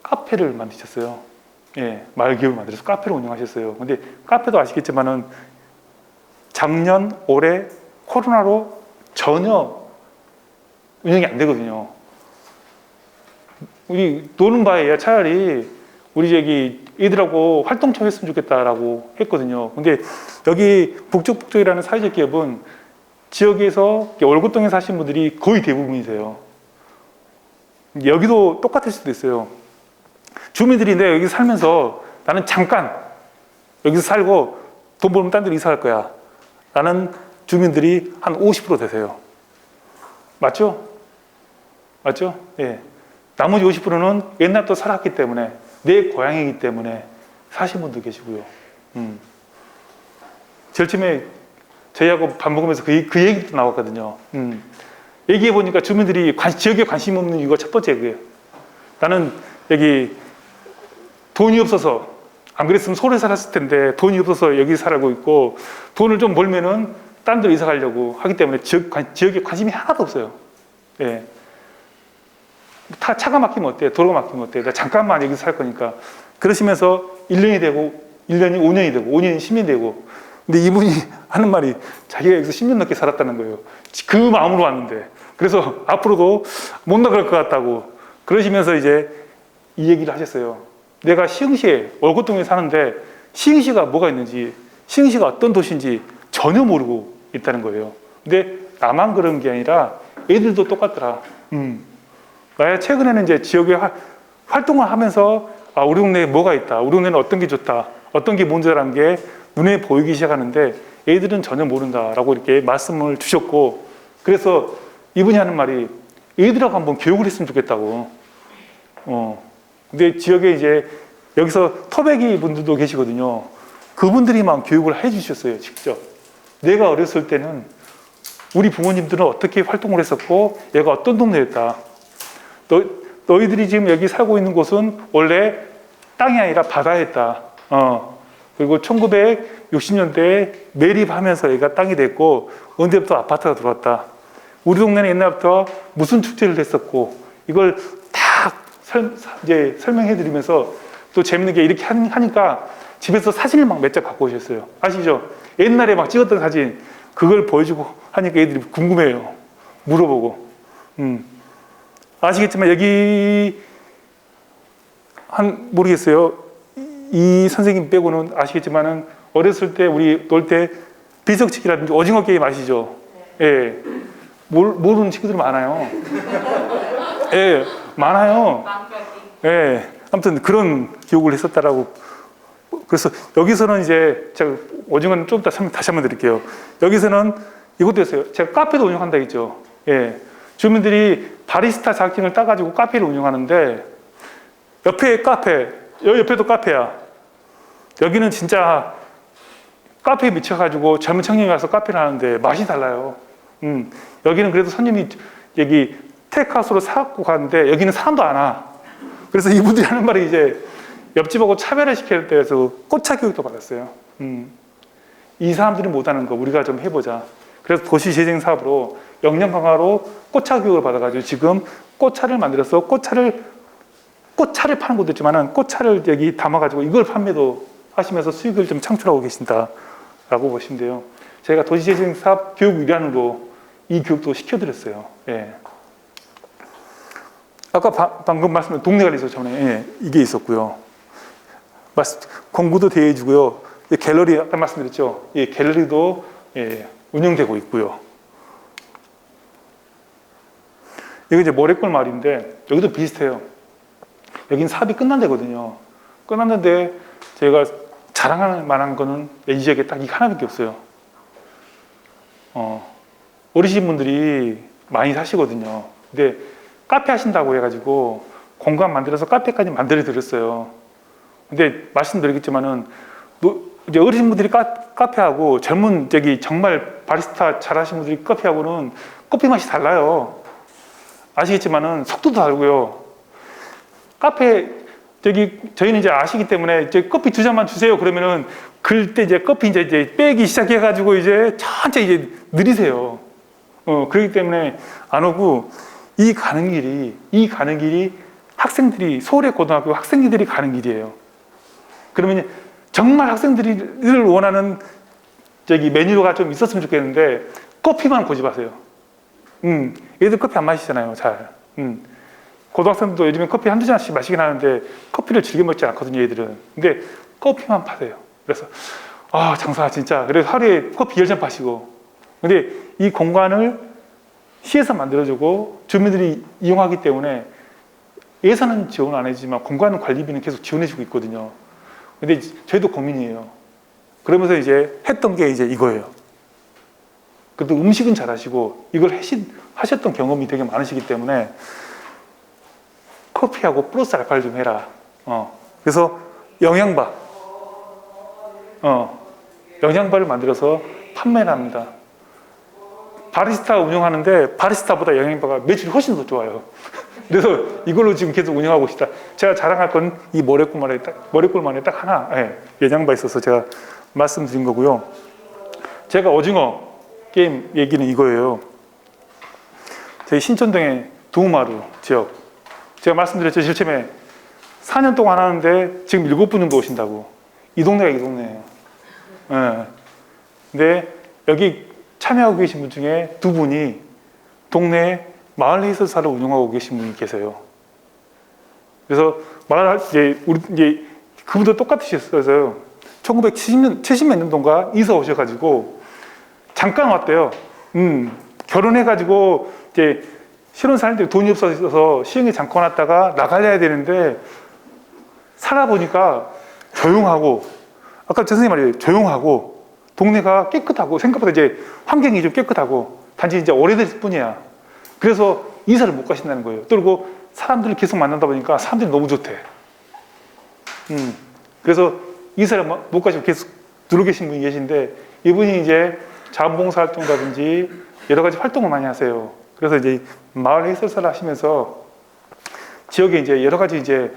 카페를 만드셨어요. 예, 마을 기업을 만들어서 카페를 운영하셨어요. 근데 카페도 아시겠지만은 작년, 올해 코로나로 전혀 운영이 안 되거든요. 우리 노는 바에야 차라리 우리 저기 애들하고 활동 좀 했으면 좋겠다라고 했거든요. 근데 여기 북적북적이라는 사회적 기업은 지역에서 월곡동에 사신 분들이 거의 대부분이세요. 여기도 똑같을 수도 있어요. 주민들이 내가 여기 살면서 나는 잠깐 여기서 살고 돈 벌면 딴 데로 이사할 거야 라는 주민들이 한 50% 되세요. 맞죠? 맞죠? 예. 나머지 50%는 옛날부터 살았기 때문에 내 고향이기 때문에 사신 분도 계시고요. 제일 처음에 저희하고 밥 먹으면서 그 얘기도 나왔거든요. 얘기해 보니까 주민들이 지역에 관심 없는 이유가 첫 번째 그게요. 나는 여기 돈이 없어서, 안 그랬으면 서울에 살았을 텐데 돈이 없어서 여기 살고 있고, 돈을 좀 벌면은 딴 데로 이사 가려고 하기 때문에 지역에 관심이 하나도 없어요. 예. 차가 막히면 어때? 도로가 막히면 어때? 나 잠깐만 여기서 살 거니까. 그러시면서 1년이 되고, 1년이 5년이 되고, 5년이 10년이 되고. 근데 이분이 하는 말이 자기가 여기서 10년 넘게 살았다는 거예요. 그 마음으로 왔는데. 그래서 앞으로도 못 나갈 것 같다고. 그러시면서 이제 이 얘기를 하셨어요. 내가 시흥시에, 월곡동에 사는데 시흥시가 뭐가 있는지, 시흥시가 어떤 도시인지 전혀 모르고 있다는 거예요. 근데 나만 그런 게 아니라 애들도 똑같더라. 나야 최근에는 이제 지역에 활동을 하면서 아, 우리 동네에 뭐가 있다. 우리 동네는 어떤 게 좋다. 어떤 게 문제라는 게 눈에 보이기 시작하는데 애들은 전혀 모른다라고 이렇게 말씀을 주셨고, 그래서 이분이 하는 말이 애들하고 한번 교육을 했으면 좋겠다고. 근데 지역에 이제 여기서 터베기 분들도 계시거든요. 그분들이만 교육을 해 주셨어요, 직접. 내가 어렸을 때는 우리 부모님들은 어떻게 활동을 했었고 얘가 어떤 동네였다. 너희들이 지금 여기 살고 있는 곳은 원래 땅이 아니라 바다였다. 그리고 1960년대에 매립하면서 얘가 땅이 됐고 언제부터 아파트가 들어왔다. 우리 동네는 옛날부터 무슨 축제를 했었고 이걸 다 이제 설명해드리면서 또 재밌는 게 이렇게 하니까 집에서 사진을 막 몇 장 갖고 오셨어요. 아시죠? 옛날에 막 찍었던 사진 그걸 보여주고 하니까 애들이 궁금해요. 물어보고. 아시겠지만 여기 모르겠어요. 이 선생님 빼고는 아시겠지만은 어렸을 때 우리 놀 때 비석치기라든지 오징어 게임 아시죠? 예. 모르는 친구들 많아요. 예, 많아요. 예. 아무튼 그런 기억을 했었다라고. 그래서 여기서는 이제 제가 오징어는 좀 이따 다시 한번 드릴게요. 여기서는 이것도 했어요. 제가 카페도 운영한다 했죠. 예. 주민들이 바리스타 자격증을 따가지고 카페를 운영하는데 옆에 카페, 여기 옆에도 카페야. 여기는 진짜 카페에 미쳐가지고 젊은 청년이 가서 카페를 하는데 맛이 달라요. 여기는 그래도 손님이 여기 테이크아웃으로 사갖고 가는데 여기는 사람도 안 와. 그래서 이분들이 하는 말이 이제 옆집하고 차별을 시켜야 돼서 꽃차 교육도 받았어요. 이 사람들이 못하는 거 우리가 좀 해보자. 그래서 도시재생 사업으로 역량 강화로 꽃차 교육을 받아가지고 지금 꽃차를 만들어서 꽃차를 꽃차를 파는 곳도 있지만은 꽃차를 여기 담아가지고 이걸 판매도 하시면서 수익을 좀 창출하고 계신다라고 보시면 돼요. 제가 도시재생 사업 교육 일환으로 이 교육도 시켜드렸어요. 예. 아까 방금 말씀드린 동네관리소 전에 예, 이게 있었고요. 공구도 대여해주고요. 갤러리 아까 말씀드렸죠. 예, 갤러리도 예, 운영되고 있고요. 여기 이제 모래골 마을인데 여기도 비슷해요. 여긴 사업이 끝난 데거든요. 끝났는데 제가 자랑할 만한 거는 이 지역에 딱 이 하나밖에 없어요. 어르신분들이 많이 사시거든요. 근데 카페 하신다고 해가지고 공간 만들어서 카페까지 만들어 드렸어요. 근데 말씀드리겠지만은 이제 어르신분들이 카페하고 젊은 정말 바리스타 잘하시는 분들이 커피하고는 커피 맛이 달라요. 아시겠지만은 속도도 다르고요. 카페 저희는 이제 아시기 때문에 이제 커피 2잔만 주세요 그러면은 그럴 때 이제 커피 이제 빼기 시작해가지고 이제 천천히 이제 느리세요. 그렇기 때문에 안 오고 이 가는 길이 학생들이 서울의 고등학교 학생들이 가는 길이에요. 그러면 정말 학생들을 원하는 메뉴가 좀 있었으면 좋겠는데 커피만 고집하세요. 얘들 커피 안 마시잖아요, 잘. 고등학생들도 요즘에 커피 한두 잔씩 마시긴 하는데 커피를 즐겨 먹지 않거든요, 얘들은. 근데 커피만 파세요. 그래서 장사 진짜. 그래서 하루에 커피 10잔 파시고. 근데 이 공간을 시에서 만들어주고 주민들이 이용하기 때문에 예산은 지원 안 해주지만 공간 관리비는 계속 지원해주고 있거든요. 근데 저희도 고민이에요. 그러면서 이제 했던 게 이제 이거예요. 그래도 음식은 잘하시고 이걸 하셨던 경험이 되게 많으시기 때문에 커피하고 플러스 알파를 좀 해라. 그래서 영양바를 만들어서 판매를 합니다. 바리스타 운영하는데 바리스타보다 영양바가 매출이 훨씬 더 좋아요. 그래서 이걸로 지금 계속 운영하고 있다. 제가 자랑할 건 이 머릿골만에 딱 하나 영양바 있어서 제가 말씀드린 거고요. 제가 오징어 게임 얘기는 이거예요. 저희 신촌동의 두마루 지역. 제가 말씀드렸죠. 제일 처음에 4년 동안 하는데 지금 7분 정도 오신다고. 이 동네가 이 동네예요. 근데 여기 참여하고 계신 분 중에 2분이 동네에 마을 해설사를 운영하고 계신 분이 계세요. 그래서 이제 그분도 똑같으셨어요. 1970몇 년도인가 이사 오셔가지고 잠깐 왔대요. 결혼해가지고 이제 실혼 사는데 돈이 없어서 시흥에 잠깐 왔다가 나가야 되는데 살아보니까 조용하고 아까 저 선생님 말이에요. 조용하고 동네가 깨끗하고 생각보다 이제 환경이 좀 깨끗하고 단지 이제 오래됐을 뿐이야. 그래서 이사를 못 가신다는 거예요. 그리고 사람들을 계속 만나다 보니까 사람들이 너무 좋대. 그래서 이사를 못 가시고 계속 들어 계신 분이 계신데 이분이 이제 자원봉사 활동이라든지 여러 가지 활동을 많이 하세요. 그래서 이제 마을 해설사를 하시면서 지역에 이제 여러 가지 이제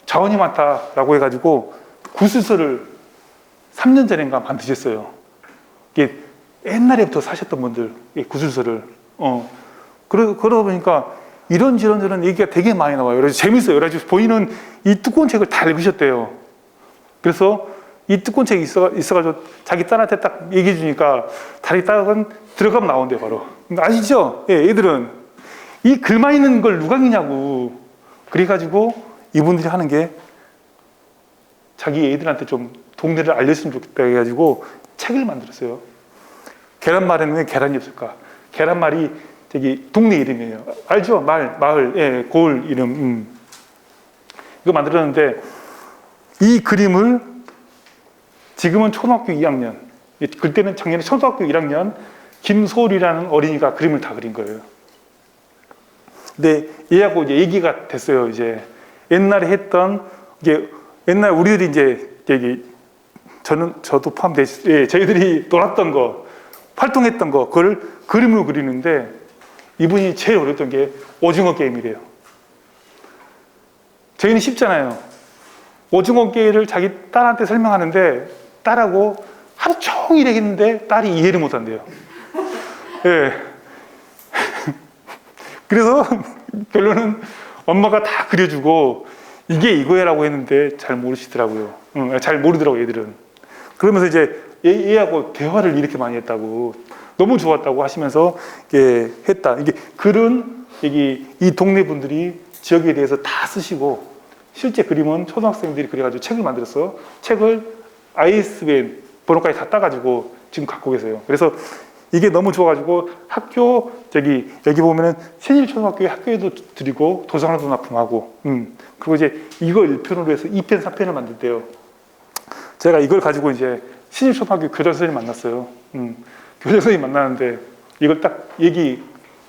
자원이 많다라고 해가지고 구술소를 3년 전인가 만드셨어요. 이게 옛날에부터 사셨던 분들, 구술소를. 그러다 보니까 이런저런 얘기가 되게 많이 나와요. 그래서 재밌어요. 그래서 본인은 이 두꺼운 책을 다 읽으셨대요. 그래서 이 두꺼운 책이 있어가지고 자기 딸한테 딱 얘기해 주니까 자기 딸은 들어가면 나온대요, 바로. 아시죠? 예, 애들은. 이 글만 있는 걸 누가 읽냐고. 그래가지고 이분들이 하는 게 자기 애들한테 좀 동네를 알렸으면 좋겠다 해가지고 책을 만들었어요. 계란말에는 왜 계란이 없을까? 계란말이 저기 동네 이름이에요. 알죠? 마을, 예, 고을 이름. 이거 만들었는데 이 그림을 지금은 초등학교 2학년, 그때는 작년에 초등학교 1학년 김소울이라는 어린이가 그림을 다 그린 거예요. 근데 얘하고 이제 얘기가 됐어요. 이제 옛날에 했던 이게 옛날 우리들이 이제 저도 포함돼 있어요. 저희들이 놀았던 거, 활동했던 거, 그걸 그림으로 그리는데 이분이 제일 어려웠던 게 오징어 게임이래요. 저희는 쉽잖아요. 오징어 게임을 자기 딸한테 설명하는데 딸하고 하루 종일 얘기했는데 딸이 이해를 못한대요. 예. 그래서 결론은 엄마가 다 그려주고 이게 이거야라고 했는데 잘 모르시더라고요. 잘 모르더라고 애들은. 그러면서 이제 얘하고 대화를 이렇게 많이 했다고, 너무 좋았다고 하시면서 이게 했다. 이게 글은 여기 이 동네 분들이 지역에 대해서 다 쓰시고, 실제 그림은 초등학생들이 그래가지고 책을 만들었어. 책을 ISBN 번호까지 다 따가지고 지금 갖고 계세요. 그래서 이게 너무 좋아가지고 학교 여기 보면은 신일초등학교에 학교에도 드리고 도서관에도 납품하고, 그리고 이제 이거 1편으로 해서 2편, 3편을 만들대요. 제가 이걸 가지고 이제 신일초등학교 교장 선생님 만났어요. 교장 선생님 만나는데 이걸 딱 이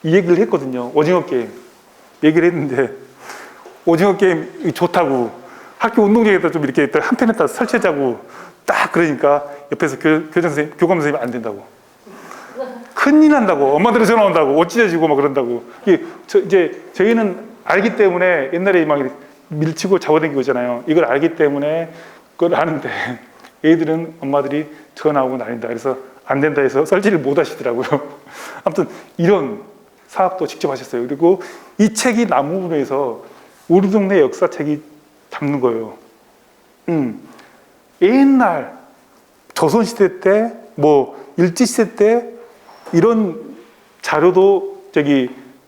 얘기를 했거든요. 오징어 게임 얘기를 했는데, 오징어 게임 좋다고 학교 운동장에다 좀 이렇게 한 편에다 설치하자고 딱 그러니까 옆에서 교장 선생님, 교감 선생님이 안 된다고. 큰일 난다고. 엄마들이 전화 온다고. 옷 찢어지고 막 그런다고. 이제 저희는 알기 때문에 옛날에 막 밀치고 잡아당기고 있잖아요. 이걸 알기 때문에 그걸 아는데 애들은 엄마들이 전화 오고 난린다. 그래서 안 된다 해서 설치를 못 하시더라고요. 아무튼 이런 사업도 직접 하셨어요. 그리고 이 책이 나무문에서 우리 동네 역사책이 담는 거예요. 옛날 조선시대 때, 일제시대 때 이런 자료도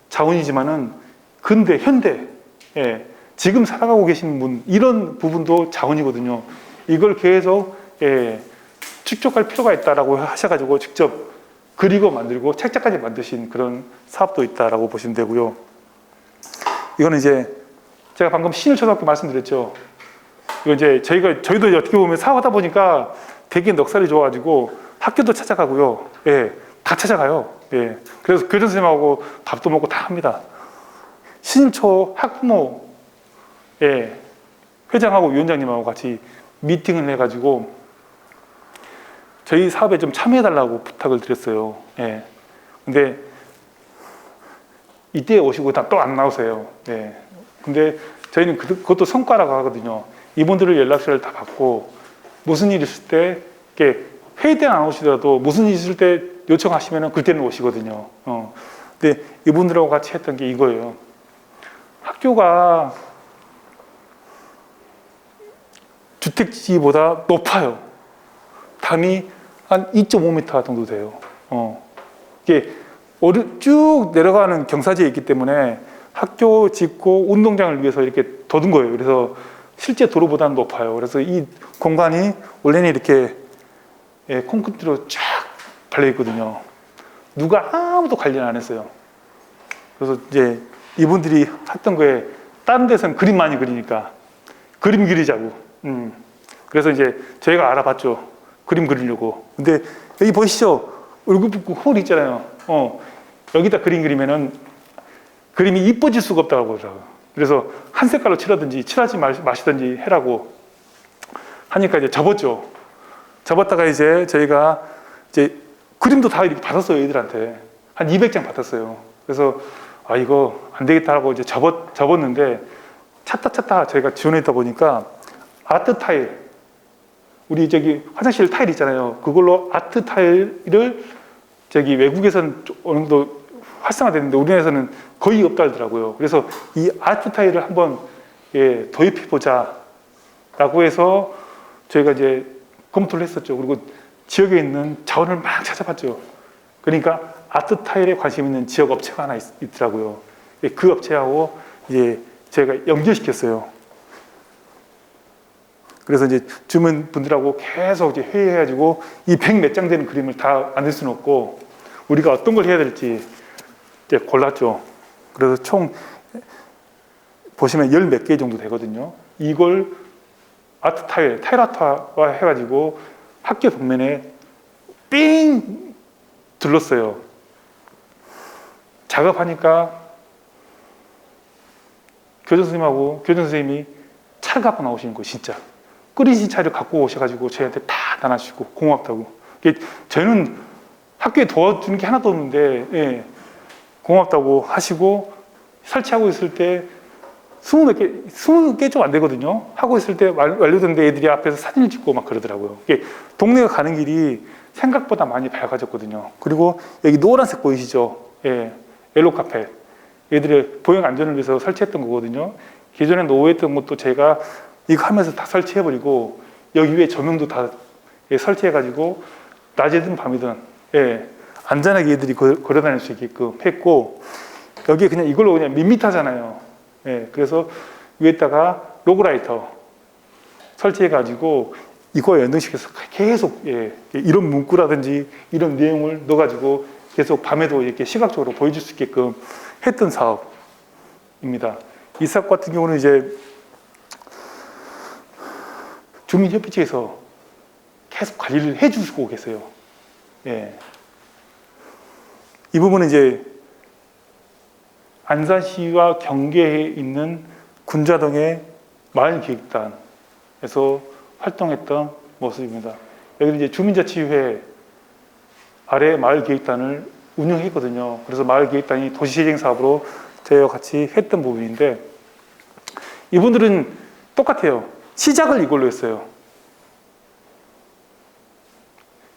자원이지만은 근대, 현대, 지금 살아가고 계신 분, 이런 부분도 자원이거든요. 이걸 계속 축적할 필요가 있다라고 하셔가지고 직접 그리고 만들고 책자까지 만드신 그런 사업도 있다라고 보시면 되고요. 이거는 이제 제가 방금 신일초등학교 말씀드렸죠. 이거 이제 저희도 어떻게 보면 사업하다 보니까 되게 넉살이 좋아가지고 학교도 찾아가고요. 다 찾아가요. 그래서 교장 선생님하고 밥도 먹고 다 합니다. 신일초 학부모, 회장하고 위원장님하고 같이 미팅을 해가지고 저희 사업에 좀 참여해달라고 부탁을 드렸어요. 근데 이때 오시고 또 안 나오세요. 근데 저희는 그것도 성과라고 하거든요. 이분들을 연락처를 다 받고 무슨 일 있을 때 이렇게 회의 때는 안 오시더라도 무슨 일 있을 때 요청하시면 그때는 오시거든요. 근데 이분들하고 같이 했던 게 이거예요. 학교가 주택지보다 높아요. 담이 한 2.5m 정도 돼요. 이게 쭉 내려가는 경사지에 있기 때문에 학교 짓고 운동장을 위해서 이렇게 둬둔 거예요. 그래서 실제 도로보다는 높아요. 그래서 이 공간이 원래는 이렇게 콘크리트로 쫙 발려 있거든요. 누가 아무도 관리 안 했어요. 그래서 이제 이분들이 했던 거에 다른 데서는 그림 많이 그리니까 그림 그리자고. 그래서 이제 저희가 알아봤죠. 그림 그리려고. 근데 여기 보시죠. 얼굴 붓고 홀 있잖아요. 여기다 그림 그리면은 그림이 이뻐질 수가 없다고 그러더라고요. 그래서 한 색깔로 칠하든지 칠하지 마시든지 해라고 하니까 이제 접었죠. 접었다가 이제 저희가 이제 그림도 다 이렇게 받았어요. 애들한테. 한 200장 받았어요. 그래서 이거 안 되겠다 하고 이제 접었는데 찾다 저희가 지원했다 보니까 아트 타일, 우리 화장실 타일 있잖아요. 그걸로 아트 타일을 외국에서는 어느 정도 활성화됐는데 우리나라에서는 거의 없다 하더라고요. 그래서 이 아트 타일을 한번 도입해보자 라고 해서 저희가 이제 검토를 했었죠. 그리고 지역에 있는 자원을 막 찾아봤죠. 그러니까 아트 타일에 관심 있는 지역 업체가 하나 있더라고요. 그 업체하고 이제 저희가 연결시켰어요. 그래서 이제 주민분들하고 계속 이제 회의해가지고 이 100몇 장 되는 그림을 다 만들 수는 없고 우리가 어떤 걸 해야 될지 이제 골랐죠. 그래서 총 보시면 10몇 개 정도 되거든요. 이걸 아트 타일 아트화 해가지고 학교 벽면에 삥 둘렀어요. 작업하니까 교장 선생님이 차를 갖고 나오시는 거예요. 진짜 끓이신 차를 갖고 오셔가지고 저희한테 다 나눠주시고 고맙다고. 저희는 학교에 도와주는 게 하나도 없는데 고맙다고 하시고 설치하고 있을 때 20개 좀 안 되거든요. 하고 있을 때 완료됐는데 애들이 앞에서 사진을 찍고 막 그러더라고요. 동네가 가는 길이 생각보다 많이 밝아졌거든요. 그리고 여기 노란색 보이시죠? 옐로 카펫. 애들의 보행 안전을 위해서 설치했던 거거든요. 기존에 노후했던 것도 제가 이거 하면서 다 설치해버리고 여기 위에 조명도 다 설치해가지고 낮이든 밤이든 안전하게 얘들이 걸어다닐 수 있게끔 했고 여기에 그냥 이걸로 그냥 밋밋하잖아요. 그래서 위에다가 로그라이터 설치해가지고 이거에 연동시켜서 계속 이런 문구라든지 이런 내용을 넣어가지고 계속 밤에도 이렇게 시각적으로 보여줄 수 있게끔 했던 사업입니다. 이 사업 같은 경우는 이제 주민협의 측에서 계속 관리를 해주시고 계세요. 이 부분은 이제 안산시와 경계에 있는 군자동의 마을기획단에서 활동했던 모습입니다. 여기는 이제 주민자치회 아래 마을기획단을 운영했거든요. 그래서 마을기획단이 도시재생사업으로 저희와 같이 했던 부분인데 이분들은 똑같아요. 시작을 이걸로 했어요.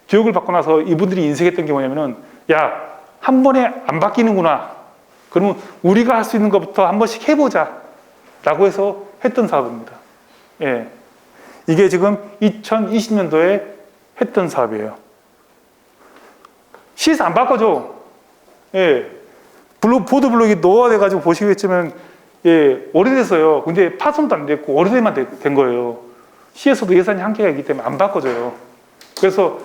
교육을 받고 나서 이분들이 인식했던 게 뭐냐면은 야, 한 번에 안 바뀌는구나. 그러면 우리가 할 수 있는 것부터 한 번씩 해보자. 라고 해서 했던 사업입니다. 이게 지금 2020년도에 했던 사업이에요. 시에서 안 바꿔줘. 보드블록이 노화돼가지고 보시겠지만, 오래됐어요. 근데 파손도 안 됐고, 오래돼만 된 거예요. 시에서도 예산이 한계가 있기 때문에 안 바꿔줘요. 그래서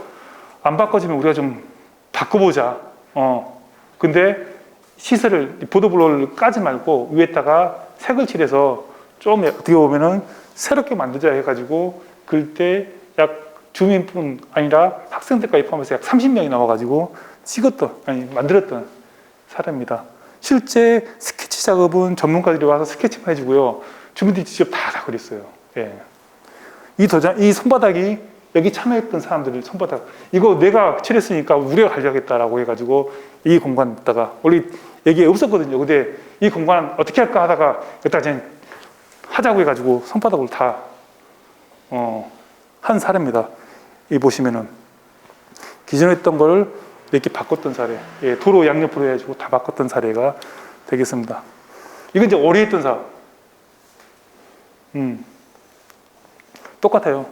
안 바꿔지면 우리가 좀 바꿔보자. 근데 시설을, 보드블록을 까지 말고 위에다가 색을 칠해서 좀 어떻게 보면은 새롭게 만들자 해가지고 그때 약 주민뿐 아니라 학생들까지 포함해서 약 30명이 나와가지고 만들었던 사례입니다. 실제 스케치 작업은 전문가들이 와서 스케치만 해주고요. 주민들이 직접 다 그렸어요. 이 손바닥이 여기 참여했던 사람들의 손바닥. 이거 내가 칠했으니까 우리가 관리하겠다라고 해가지고 이 공간에다가 원래 여기에 없었거든요. 근데 이 공간 어떻게 할까 하다가 여기다 그냥 하자고 해가지고 손바닥을 다 한 사례입니다. 이 보시면은 기존에 했던 걸 이렇게 바꿨던 사례, 도로 양옆으로 해가지고 다 바꿨던 사례가 되겠습니다. 이건 이제 오래 했던 사업. 똑같아요.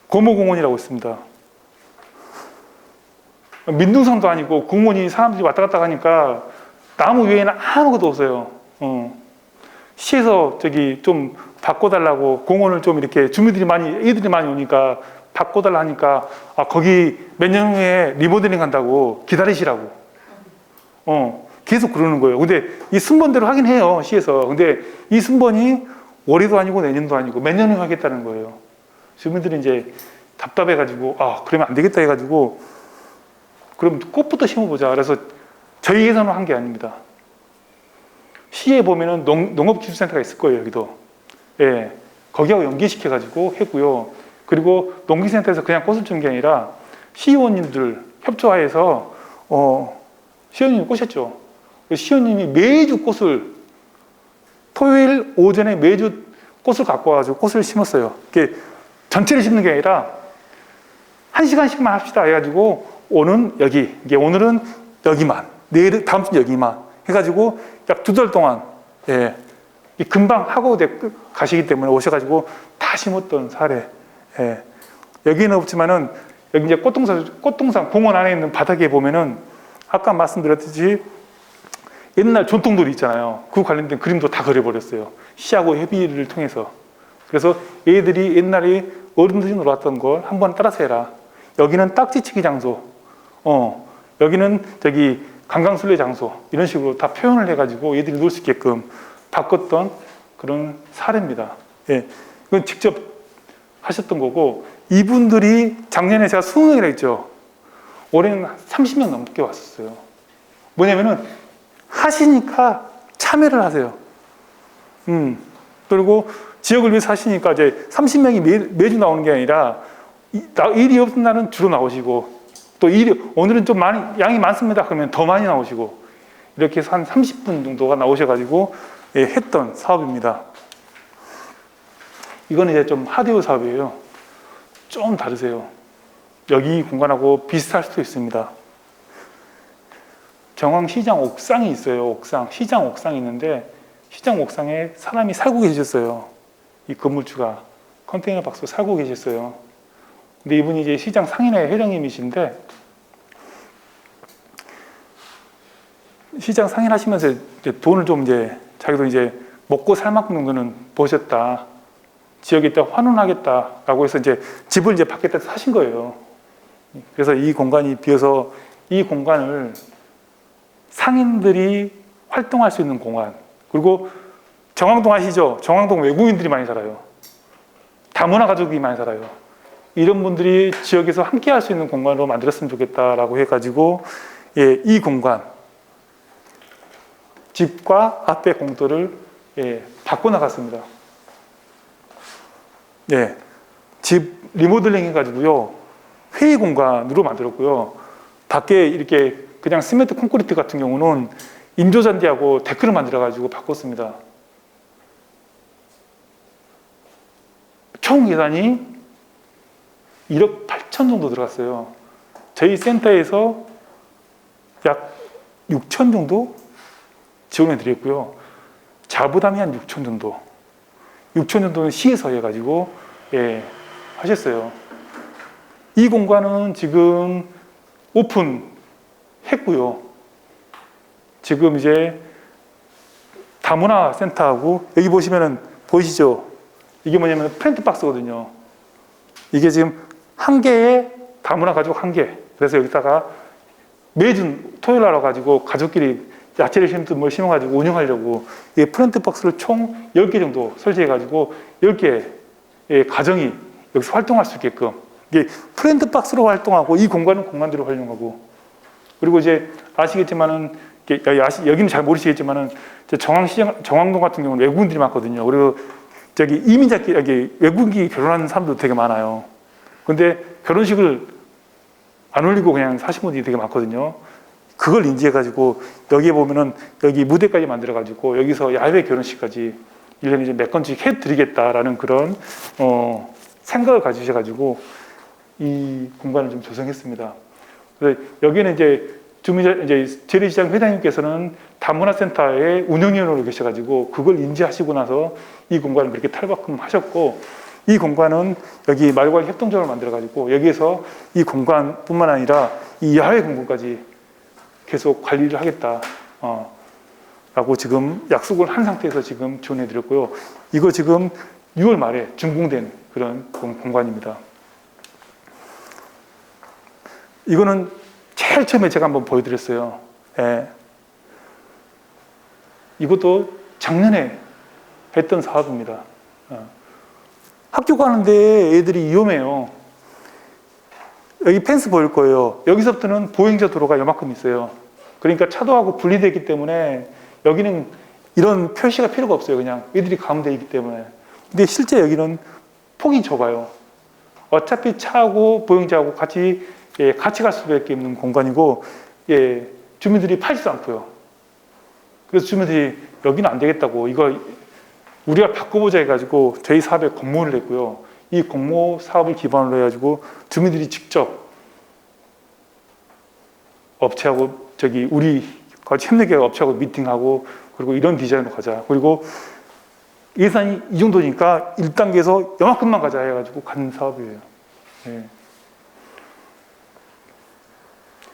고모공원이라고 있습니다. 민둥산도 아니고 공원이 사람들이 왔다 갔다 가니까 나무 외에는 아무것도 없어요. 시에서 좀 바꿔달라고 공원을 좀 이렇게 애들이 많이 오니까 바꿔달라 하니까 거기 몇 년 후에 리모델링 한다고 기다리시라고. 계속 그러는 거예요. 근데 이 순번대로 하긴 해요, 시에서. 근데 이 순번이 올해도 아니고 내년도 아니고 몇 년 후에 하겠다는 거예요. 주민들이 이제 답답해가지고 그러면 안 되겠다 해가지고 그럼 꽃부터 심어보자. 그래서 저희 예산으로 한 게 아닙니다. 시에 보면은 농업기술센터가 있을 거예요, 여기도. 거기하고 연계시켜가지고 했고요. 그리고 농기센터에서 그냥 꽃을 준 게 아니라 시의원님들 협조하에서 시의원님이 꼬셨죠. 시의원님이 매주 꽃을 토요일 오전에 매주 꽃을 갖고 와가지고 꽃을 심었어요. 이게 전체를 심는 게 아니라 1시간씩만 합시다 해가지고 오늘은 여기, 오늘은 여기만, 내일 다음 주 여기만 해가지고 약 2달 동안 금방 하고 가시기 때문에 오셔가지고 다 심었던 사례. 여기는 없지만은 여기 이제 꽃동산 공원 안에 있는 바닥에 보면은 아까 말씀드렸듯이 옛날 전통놀이 있잖아요. 그 관련된 그림도 다 그려버렸어요. 시하고 협의를 통해서. 그래서 얘들이 옛날에 어른들이 놀았던 걸 한번 따라서 해라. 여기는 딱지치기 장소, 여기는 관광순례 장소, 이런 식으로 다 표현을 해가지고 얘들이 놀 수 있게끔 바꿨던 그런 사례입니다. 이건 직접 하셨던 거고, 이분들이 작년에 제가 20명이라 했죠. 올해는 30명 넘게 왔었어요. 뭐냐면은 하시니까 참여를 하세요. 그리고 지역을 위해서 하시니까 이제 30명이 매주 나오는 게 아니라 일이 없는 날은 주로 나오시고, 또 오늘은 좀 양이 많습니다. 그러면 더 많이 나오시고, 이렇게 해서 한 30분 정도가 나오셔가지고 했던 사업입니다. 이거는 이제 좀 하드웨어 사업이에요. 좀 다르세요. 여기 공간하고 비슷할 수도 있습니다. 경항시장 옥상이 있어요. 시장 옥상이 있는데 시장 옥상에 사람이 살고 계셨어요. 이 건물주가 컨테이너 박스로 살고 계셨어요. 근데 이분이 이제 시장 상인회 회장님이신데, 시장 상인하시면서 이제 돈을 좀 이제 자기도 이제 먹고 살 만큼 정도는 버셨다. 지역에 있다 환원하겠다라고 해서 이제 집을 이제 받겠다 해서 사신 거예요. 그래서 이 공간이 비어서 이 공간을 상인들이 활동할 수 있는 공간. 그리고 정왕동 아시죠? 정왕동 외국인들이 많이 살아요. 다문화 가족이 많이 살아요. 이런 분들이 지역에서 함께 할 수 있는 공간으로 만들었으면 좋겠다라고 해가지고, 예, 이 공간, 집과 앞에 공도를 바꿔나갔습니다. 예, 집 리모델링 해가지고요, 회의 공간으로 만들었고요. 밖에 이렇게 그냥 시멘트 콘크리트 같은 경우는 인조잔디하고 데크를 만들어가지고 바꿨습니다. 총 예산이 1억 8천 정도 들어갔어요. 저희 센터에서 약 6천 정도 지원해 드렸고요. 자부담이 한 6천 정도. 6천 정도는 시에서 해가지고, 예, 하셨어요. 이 공간은 지금 오픈했고요. 지금 이제 다문화 센터하고, 여기 보시면은 보이시죠? 이게 뭐냐면 프린트 박스거든요. 이게 지금 한 개에 다문화 가족 한 개. 그래서 여기다가 매주 토요일 날 와가지고 가족끼리 야채를 심든 뭘 심어가지고 운영하려고 이 프린트 박스를 총 10개 정도 설치해가지고 10개의 가정이 여기서 활동할 수 있게끔, 이게 프린트 박스로 활동하고 이 공간은 공간대로 활용하고, 그리고 이제 아시겠지만은 여기는 잘 모르시겠지만은 정왕시장, 정왕동 같은 경우는 외국인들이 많거든요. 그리고 저기 이민자끼리, 여기 외국인이 결혼하는 사람도 되게 많아요. 근데 결혼식을 안 올리고 그냥 사신 분들이 되게 많거든요. 그걸 인지해가지고 여기에 보면은 여기 무대까지 만들어가지고 여기서 야외 결혼식까지 1년에 이제 몇 건씩 해드리겠다라는 그런 생각을 가지셔가지고 이 공간을 좀 조성했습니다. 그래서 여기는 이제 재래시장 회장님께서는 다문화센터의 운영위원으로 계셔가지고 그걸 인지하시고 나서 이 공간을 그렇게 탈바꿈하셨고, 이 공간은 여기 말과 협동조합을 만들어가지고 여기에서 이 공간뿐만 아니라 이 야외 공간까지 계속 관리를 하겠다 라고 지금 약속을 한 상태에서 지금 지원해 드렸고요. 이거 지금 6월 말에 준공된 그런 공간입니다. 이거는 제일 처음에 제가 한번 보여드렸어요. 예. 이것도 작년에 했던 사업입니다. 학교 가는데 애들이 위험해요. 여기 펜스 보일 거예요. 여기서부터는 보행자 도로가 요만큼 있어요. 그러니까 차도하고 분리되기 때문에 여기는 이런 표시가 필요가 없어요. 그냥 애들이 가면 되기 때문에. 근데 실제 여기는 폭이 좁아요. 어차피 차하고 보행자하고 같이 갈 수밖에 없는 공간이고, 주민들이 팔지도 않고요. 그래서 주민들이 여기는 안 되겠다고, 이거 우리가 바꿔보자 해가지고 저희 사업에 공모를 냈고요. 이 공모 사업을 기반으로 해가지고 주민들이 직접 업체하고 우리 같이 협력해 업체하고 미팅하고, 그리고 이런 디자인으로 가자. 그리고 예산이 이 정도니까 1단계에서 요만큼만 가자 해가지고 간 사업이에요. 예.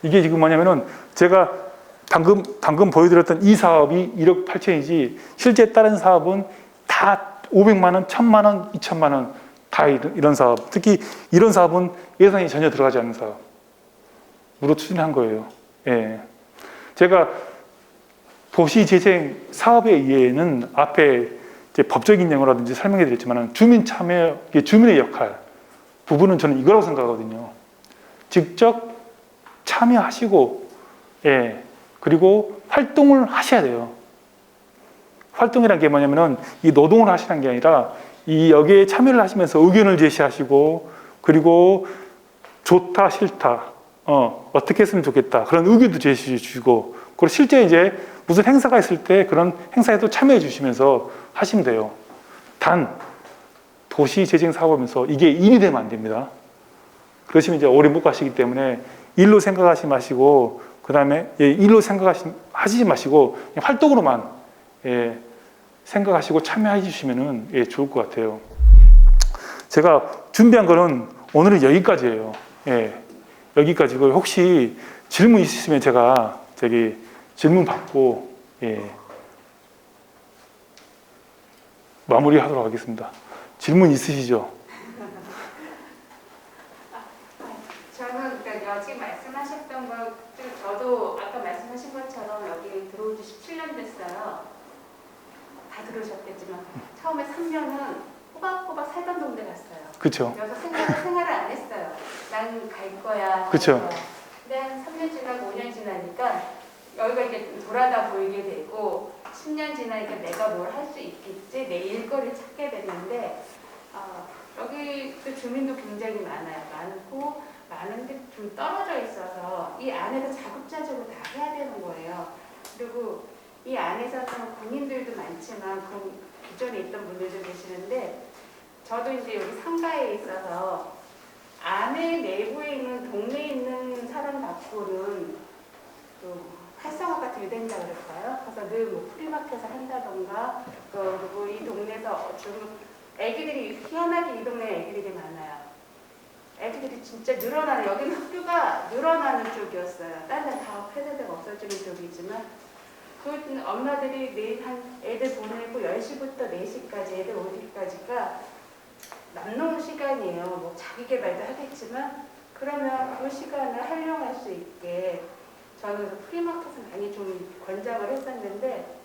이게 지금 뭐냐면은 제가 방금 보여드렸던 이 사업이 1억 8천이지 실제 다른 사업은 다 500만 원, 1000만 원, 2000만 원 다 이런 사업. 특히 이런 사업은 예산이 전혀 들어가지 않는 사업으로 추진한 거예요. 예. 제가 도시재생 사업에 의해는 앞에 이제 법적인 내용이라든지 설명해 드렸지만 주민 참여, 주민의 역할 부분은 저는 이거라고 생각하거든요. 직접 참여하시고, 그리고 활동을 하셔야 돼요. 활동이라는 게 뭐냐면은 이 노동을 하시는 게 아니라 이 여기에 참여를 하시면서 의견을 제시하시고, 그리고 좋다 싫다 어떻게 했으면 좋겠다 그런 의견도 제시해 주시고, 그리고 실제 이제 무슨 행사가 있을 때 그런 행사에도 참여해 주시면서 하시면 돼요. 단 도시재생 사업하면서 이게 일이 되면 안 됩니다. 그러시면 이제 오래 못 가시기 때문에 일로 생각하지 마시고, 그 다음에 일로 하시지 마시고 그냥 활동으로만 생각하시고 참여해 주시면 예, 좋을 것 같아요. 제가 준비한 거는 오늘은 여기까지예요. 예, 여기까지고 혹시 질문 있으시면 제가 저기 질문 받고 예, 마무리하도록 하겠습니다. 질문 있으시죠? 저는 그러니까 지금 말씀하셨던 거 저도 아까 말씀하신 것처럼 여기 들어온 지 17년 됐어요. 다 들으셨겠지만 처음에 3년은 꼬박꼬박 살던 동네 갔어요. 그렇죠. 여기서 생활을 안 했어요. 난 갈 거야. 그쵸. 근데 한 3년 지나고 5년 지나니까 여기가 이제 돌아다 보이게 되고 10년 지나니까 내가 뭘 할 수 있겠지 내 일거리를 찾게 되는데 여기 또 주민도 굉장히 많고 많은데 좀 떨어져 있어서 이 안에서 자급자족을 다 해야 되는 거예요. 그리고 이 안에서는 군인들도 많지만 그 기존에 있던 분들도 계시는데 저도 이제 여기 상가에 있어서 안에 내부에 있는 동네에 있는 사람 갖고는 또 활성화가 덜 된다 그럴까요? 그래서 늘 뭐 프리마켓을 한다던가 그리고 이 동네에서 좀 애기들이 희한하게 이 동네에 애기들이 많아요. 애기들이 진짜 늘어나는 여기는 학교가 늘어나는 쪽이었어요. 다른 데는 다 폐쇄되고 없어지는 쪽이지만 그 엄마들이 내일 한 애들 보내고 10시부터 4시까지 애들 오기까지가 남는 시간이에요. 뭐 자기 개발도 하겠지만 그러면 그 시간을 활용할 수 있게 저는 프리마켓을 많이 좀 권장을 했었는데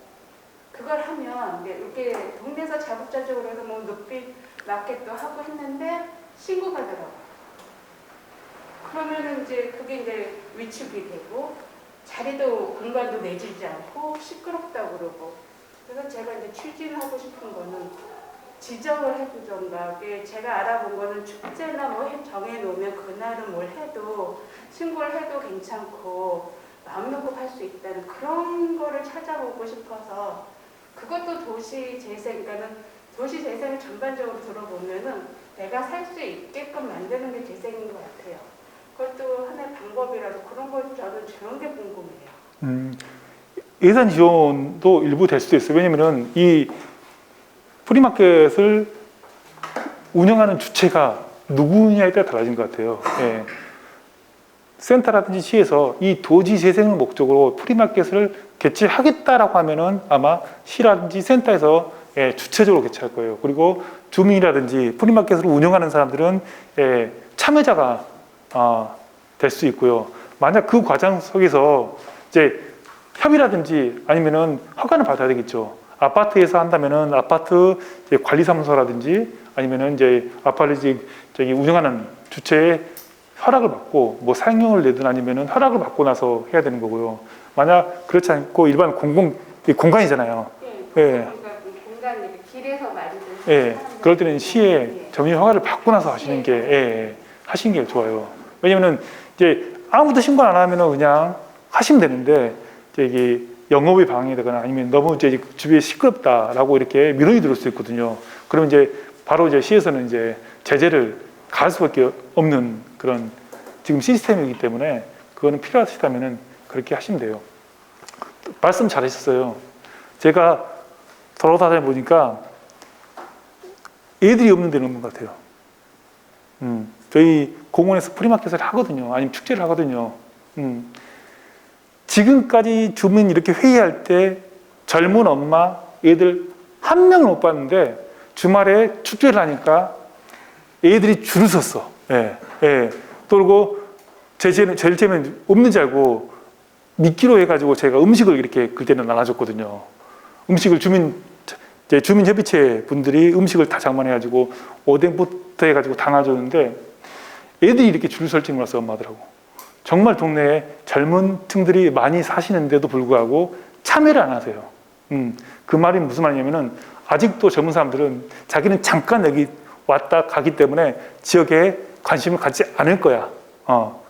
그걸 하면 이렇게 동네에서 자급자족으로 해서 뭐 높이 마켓도 하고 했는데 신고가 들어가요. 그러면은 이제 그게 이제 위축이 되고 자리도 공간도 내주지 않고 시끄럽다고 그러고 그래서 제가 이제 추진하고 싶은 거는 지정을 해두던가 제가 알아본 거는 축제나 뭐 정해놓으면 그날은 뭘 해도 신고를 해도 괜찮고 마음 놓고 할 수 있다는 그런 거를 찾아보고 싶어서 그것도 도시재생 그러니까는 도시재생을 전반적으로 들어보면은 내가 살 수 있게끔 만드는 게 재생인 것 같아요. 그것도 하나의 방법이라서 그런 걸 저는 그런 게 궁금해요. 예산 지원도 일부 될 수도 있어요. 왜냐면은 이 프리마켓을 운영하는 주체가 누구냐에 따라 달라진 것 같아요. 예. 센터라든지 시에서 이 도지 재생을 목적으로 프리마켓을 개최하겠다라고 하면은 아마 시라든지 센터에서 예, 주체적으로 개최할 거예요. 그리고 주민이라든지 프리마켓을 운영하는 사람들은 예, 참여자가 될 수 있고요. 만약 그 과정 속에서 이제 협의라든지 아니면은 허가를 받아야 되겠죠. 아파트에서 한다면은 아파트 관리사무소라든지 아니면은 이제 아파트 저기 운영하는 주체의 허락을 받고 뭐 사용료를 내든 아니면은 허락을 받고 나서 해야 되는 거고요. 만약 그렇지 않고 일반 공간이잖아요. 예. 예. 공간 길에서 말이든. 예. 그럴 때는 시에 점유 허가를 받고 나서 하시는 게 예. 하시는 게 좋아요. 왜냐면은 이제 아무도 신고 안 하면은 그냥 하시면 되는데 이게 영업이 방해되거나 아니면 너무 이제 주변에 시끄럽다라고 이렇게 민원이 들어올 수 있거든요. 그럼 이제 바로 이제 시에서는 이제 제재를 가할 수밖에 없는 그런 지금 시스템이기 때문에 그거는 필요하시다면은 그렇게 하시면 돼요. 말씀 잘하셨어요. 제가 돌아다녀 보니까 애들이 없는 데는 없는 것 같아요. 저희 공원에서 프리마켓을 하거든요. 아니면 축제를 하거든요. 지금까지 주민 이렇게 회의할 때 젊은 엄마, 애들 한 명을 못 봤는데 주말에 축제를 하니까 애들이 줄을 섰어. 예, 예. 또 그리고 제일 처음엔 없는 줄 알고 미끼로 해가지고 제가 음식을 이렇게 그때는 나눠줬거든요. 음식을 주민협의체 분들이 음식을 다 장만해가지고 오뎅부터 해가지고 다 나눠줬는데 애들이 이렇게 줄을 설지 몰랐어, 엄마들하고. 정말 동네에 젊은 층들이 많이 사시는데도 불구하고 참여를 안 하세요. 그 말이 무슨 말이냐면은 아직도 젊은 사람들은 자기는 잠깐 여기 왔다 가기 때문에 지역에 관심을 갖지 않을 거야.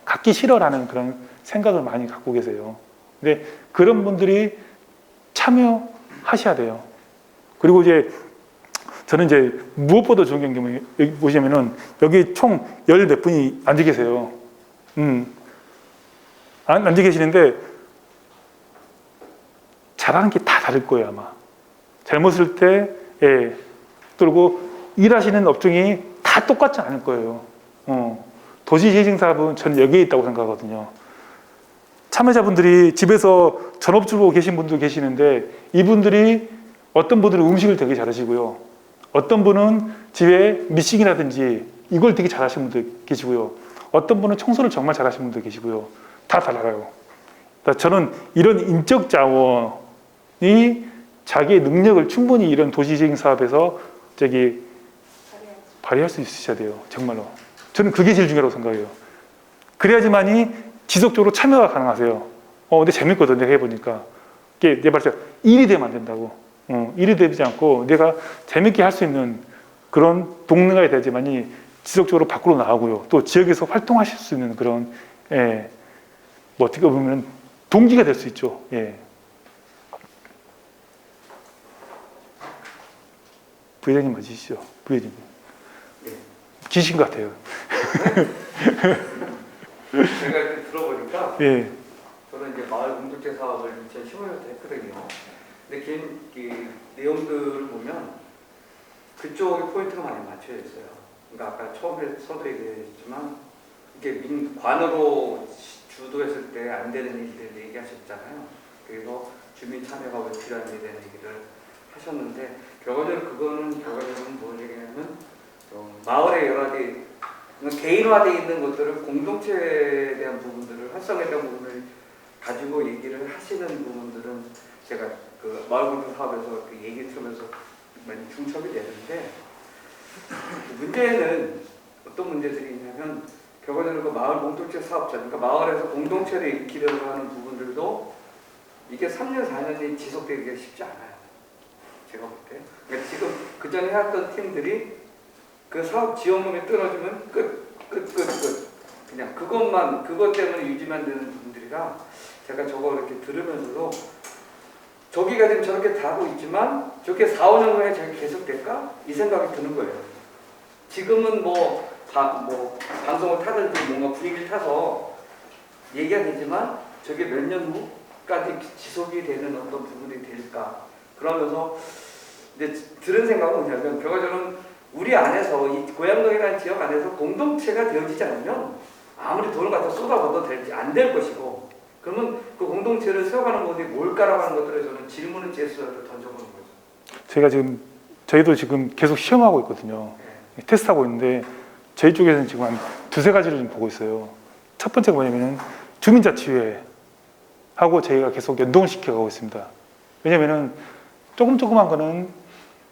갖기 싫어라는 그런 생각을 많이 갖고 계세요. 근데 그런 분들이 참여하셔야 돼요. 그리고 이제 저는 이제 무엇보다 좋은 경험이 여기 보시면은 여기 총 10몇 분이 앉아 계세요. 앉아 계시는데 잘하는 게 다 다를 거예요, 아마. 젊었을 때, 예, 그리고 일하시는 업종이 다 똑같지 않을 거예요. 도시재생 사업은 저는 여기에 있다고 생각하거든요. 참여자분들이 집에서 전업주부 계신 분도 계시는데 이분들이 어떤 분들은 음식을 되게 잘하시고요. 어떤 분은 집에 미싱이라든지 이걸 되게 잘하시는 분도 계시고요. 어떤 분은 청소를 정말 잘하시는 분도 계시고요. 다 달라요. 저는 이런 인적 자원이 자기의 능력을 충분히 이런 도시재생 사업에서 발휘할 수 있으셔야 돼요. 정말로. 저는 그게 제일 중요하다고 생각해요. 그래야지만이 지속적으로 참여가 가능하세요. 근데 재밌거든요. 해보니까. 이게 내 말처럼 일이 되면 안 된다고. 일이 되지 않고 내가 재밌게 할 수 있는 그런 동네가 되지만이 지속적으로 밖으로 나가고요. 또 지역에서 활동하실 수 있는 그런, 예, 뭐 어떻게 보면 동기가 될 수 있죠. 예. 부회장님 맞으시죠? 부회장님. 귀신 같아요. 제가 이렇게 들어보니까 예. 저는 이제 마을 공동체 사업을 2015년부터 했거든요. 근데 그 내용들을 보면 그쪽에 포인트가 많이 맞춰져 있어요. 그러니까 아까 처음에서도 얘기했지만 이게 민관으로 주도했을 때 안 되는 얘기를 얘기하셨잖아요. 그래서 주민 참여가 왜 필요한지 대한 얘기를 하셨는데 결과적으로 뭘 얘기냐면 마을의 여러 가지 개인화되어 있는 것들을 공동체에 대한 부분들을 활성화에 대한 부분을 가지고 얘기를 하시는 부분들은 제가 그 마을 공동 사업에서 그 얘기 들으면서 많이 중첩이 되는데 문제는 어떤 문제들이 있냐면 결과적으로 그 마을 공동체 사업자, 그러니까 마을에서 공동체를 일으키려고 하는 부분들도 이게 3년, 4년이 지속되기가 쉽지 않아요. 제가 볼 때. 그러니까 지금 그 전에 해왔던 팀들이 그 사업 지원금이 떨어지면 끝. 그냥 그것 때문에 유지만 되는 분들이라 제가 저거 이렇게 들으면서도 저기가 지금 저렇게 다 하고 있지만 저게 4, 5년 후에 저게 계속될까? 이 생각이 드는 거예요. 지금은 방송을 타든지 뭔가 분위기를 타서 얘기가 되지만 저게 몇 년 후까지 지속이 되는 어떤 부분이 될까? 그러면서 이제 들은 생각은 뭐냐면 결과적으로는 우리 안에서 이 고양동이라는 지역 안에서 공동체가 되어지지 않으면 아무리 돈을 갖다 쏟아부어도 안 될 것이고 그러면 그 공동체를 세워가는 것이 뭘까라고 하는 것들에 저는 질문을 제수를 던져보는 거죠. 저희도 지금 계속 시험하고 있거든요. 네. 테스트하고 있는데 저희 쪽에서는 지금 한 두세 가지를 좀 보고 있어요. 첫 번째가 뭐냐면은 주민자치회 하고 저희가 계속 연동을 시켜가고 있습니다. 왜냐면은 조금한 거는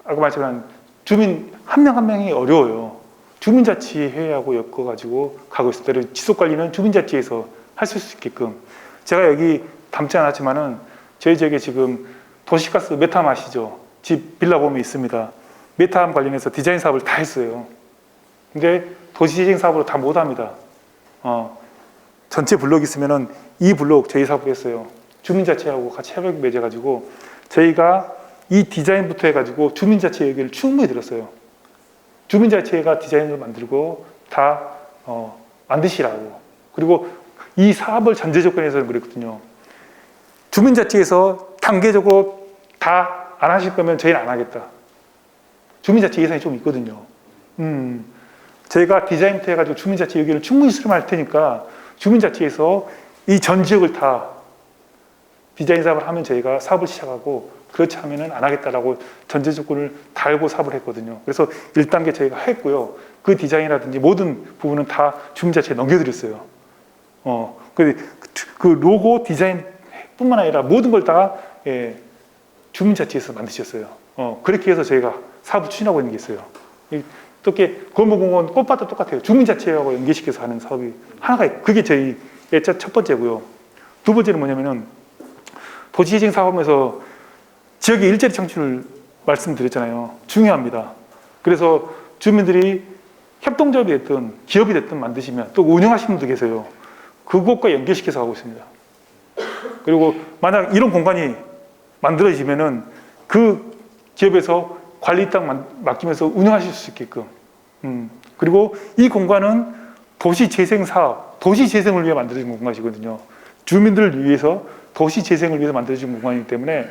아까 말씀한 주민 한 명 한 명이 어려워요. 주민자치회하고 엮어가지고 가고 있습니다. 그리고 지속관리는 주민자치에서 하실 수 있게끔. 제가 여기 담지 않았지만은 저희 지역에 지금 도시가스 메타암 아시죠? 집 빌라봄이 있습니다. 메타암 관련해서 디자인 사업을 다 했어요. 근데 도시재생 사업으로 다 못합니다. 전체 블록이 있으면은 이 블록 저희 사업을 했어요. 주민자치하고 같이 협약 맺어가지고 저희가 이 디자인부터 해가지고 주민자치 얘기를 충분히 들었어요. 주민자치회가 디자인을 만들고 다 만드시라고. 그리고 이 사업을 전제 조건에서는 그랬거든요. 주민자치에서 단계적으로 다 안 하실 거면 저희는 안 하겠다. 주민자치 예산이 좀 있거든요. 저희가 디자인부터 해가지고 주민자치 얘기를 충분히 수렴할 테니까 주민자치에서 이 전 지역을 다 디자인 사업을 하면 저희가 사업을 시작하고 그렇지 않으면 안 하겠다라고 전제 조건을 달고 사업을 했거든요. 그래서 1단계 저희가 했고요. 그 디자인이라든지 모든 부분은 다 주민자치에 넘겨드렸어요. 그 로고 디자인뿐만 아니라 모든 걸 다 주민자치에서 만드셨어요. 그렇게 해서 저희가 사업을 추진하고 있는 게 있어요. 또 이렇게 건물공원 꽃밭도 똑같아요. 주민자치하고 연계시켜서 하는 사업이 하나가 있고 그게 저희 첫 번째고요. 두 번째는 뭐냐면은 도시재생 사업에서 지역의 일자리 창출을 말씀드렸잖아요. 중요합니다. 그래서 주민들이 협동조합이 됐든 기업이 됐든 만드시면 또 운영하시는 분도 계세요. 그것과 연결시켜서 하고 있습니다. 그리고 만약 이런 공간이 만들어지면은 그 기업에서 관리 딱 맡기면서 운영하실 수 있게끔. 그리고 이 공간은 도시재생 사업, 도시재생을 위해 만들어진 공간이거든요. 주민들을 위해서 도시재생을 위해서 만들어진 공간이기 때문에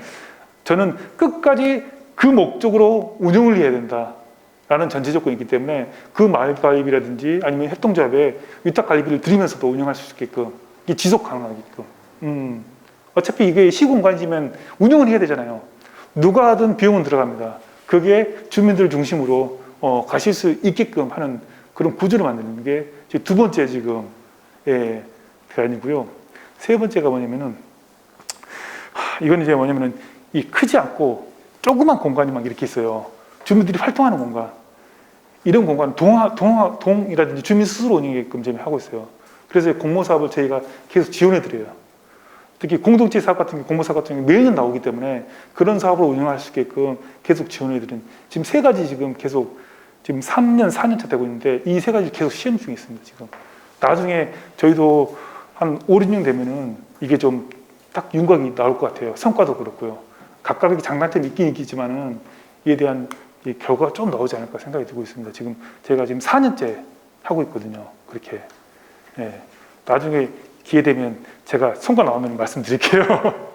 저는 끝까지 그 목적으로 운영을 해야 된다라는 전제 조건이 있기 때문에 그 마을관리비라든지 아니면 협동조합에 위탁관리비를 들이면서도 운영할 수 있게끔 이게 지속 가능하게끔 어차피 이게 시공간이면 운영을 해야 되잖아요. 누가 하든 비용은 들어갑니다. 그게 주민들 중심으로 가실 수 있게끔 하는 그런 구조를 만드는 게 두 번째 지금 대안이고요. 세 번째가 뭐냐면은 이건 이제 뭐냐면은 이 크지 않고 조그만 공간이 막 이렇게 있어요. 주민들이 활동하는 공간. 이런 공간은 동이라든지 주민 스스로 운영하게끔 지금 하고 있어요. 그래서 공모 사업을 저희가 계속 지원해 드려요. 특히 공동체 사업 같은 게 공모 사업 같은 게 매년 나오기 때문에 그런 사업을 운영할 수 있게끔 계속 지원해 드리는 지금 세 가지 지금 계속 지금 3년, 4년차 되고 있는데 이 세 가지 계속 시험 중에 있습니다. 지금 나중에 저희도 한 5, 6년 되면은 이게 좀 딱 윤곽이 나올 것 같아요. 성과도 그렇고요. 각각의 장단점이 있긴 있겠지만은 이에 대한 이 결과가 좀 나오지 않을까 생각이 들고 있습니다. 지금 제가 지금 4년째 하고 있거든요. 그렇게. 나중에 기회 되면 제가 성과 나오면 말씀드릴게요.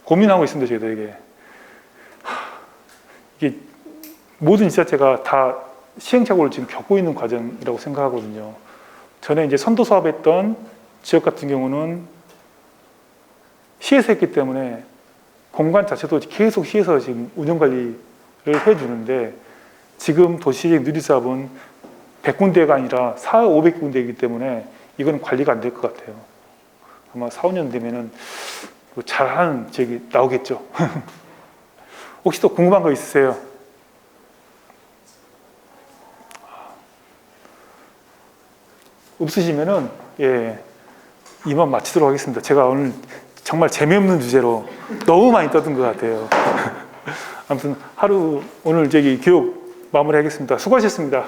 고민하고 있습니다. 저희도 이게 모든 지자체가 다 시행착오를 지금 겪고 있는 과정이라고 생각하거든요. 전에 이제 선도 사업했던 지역 같은 경우는 시에서 했기 때문에 공간 자체도 계속 시에서 지금 운영 관리를 해주는데 지금 도시재생 누리사업은 100군데가 아니라 400~500군데이기 때문에 이건 관리가 안 될 것 같아요. 아마 4, 5년 되면은 잘하는 지역이 나오겠죠. 혹시 또 궁금한 거 있으세요? 없으시면은 이만 마치도록 하겠습니다. 제가 오늘 정말 재미없는 주제로 너무 많이 떠든 것 같아요. 아무튼 하루 오늘 교육 마무리하겠습니다. 수고하셨습니다.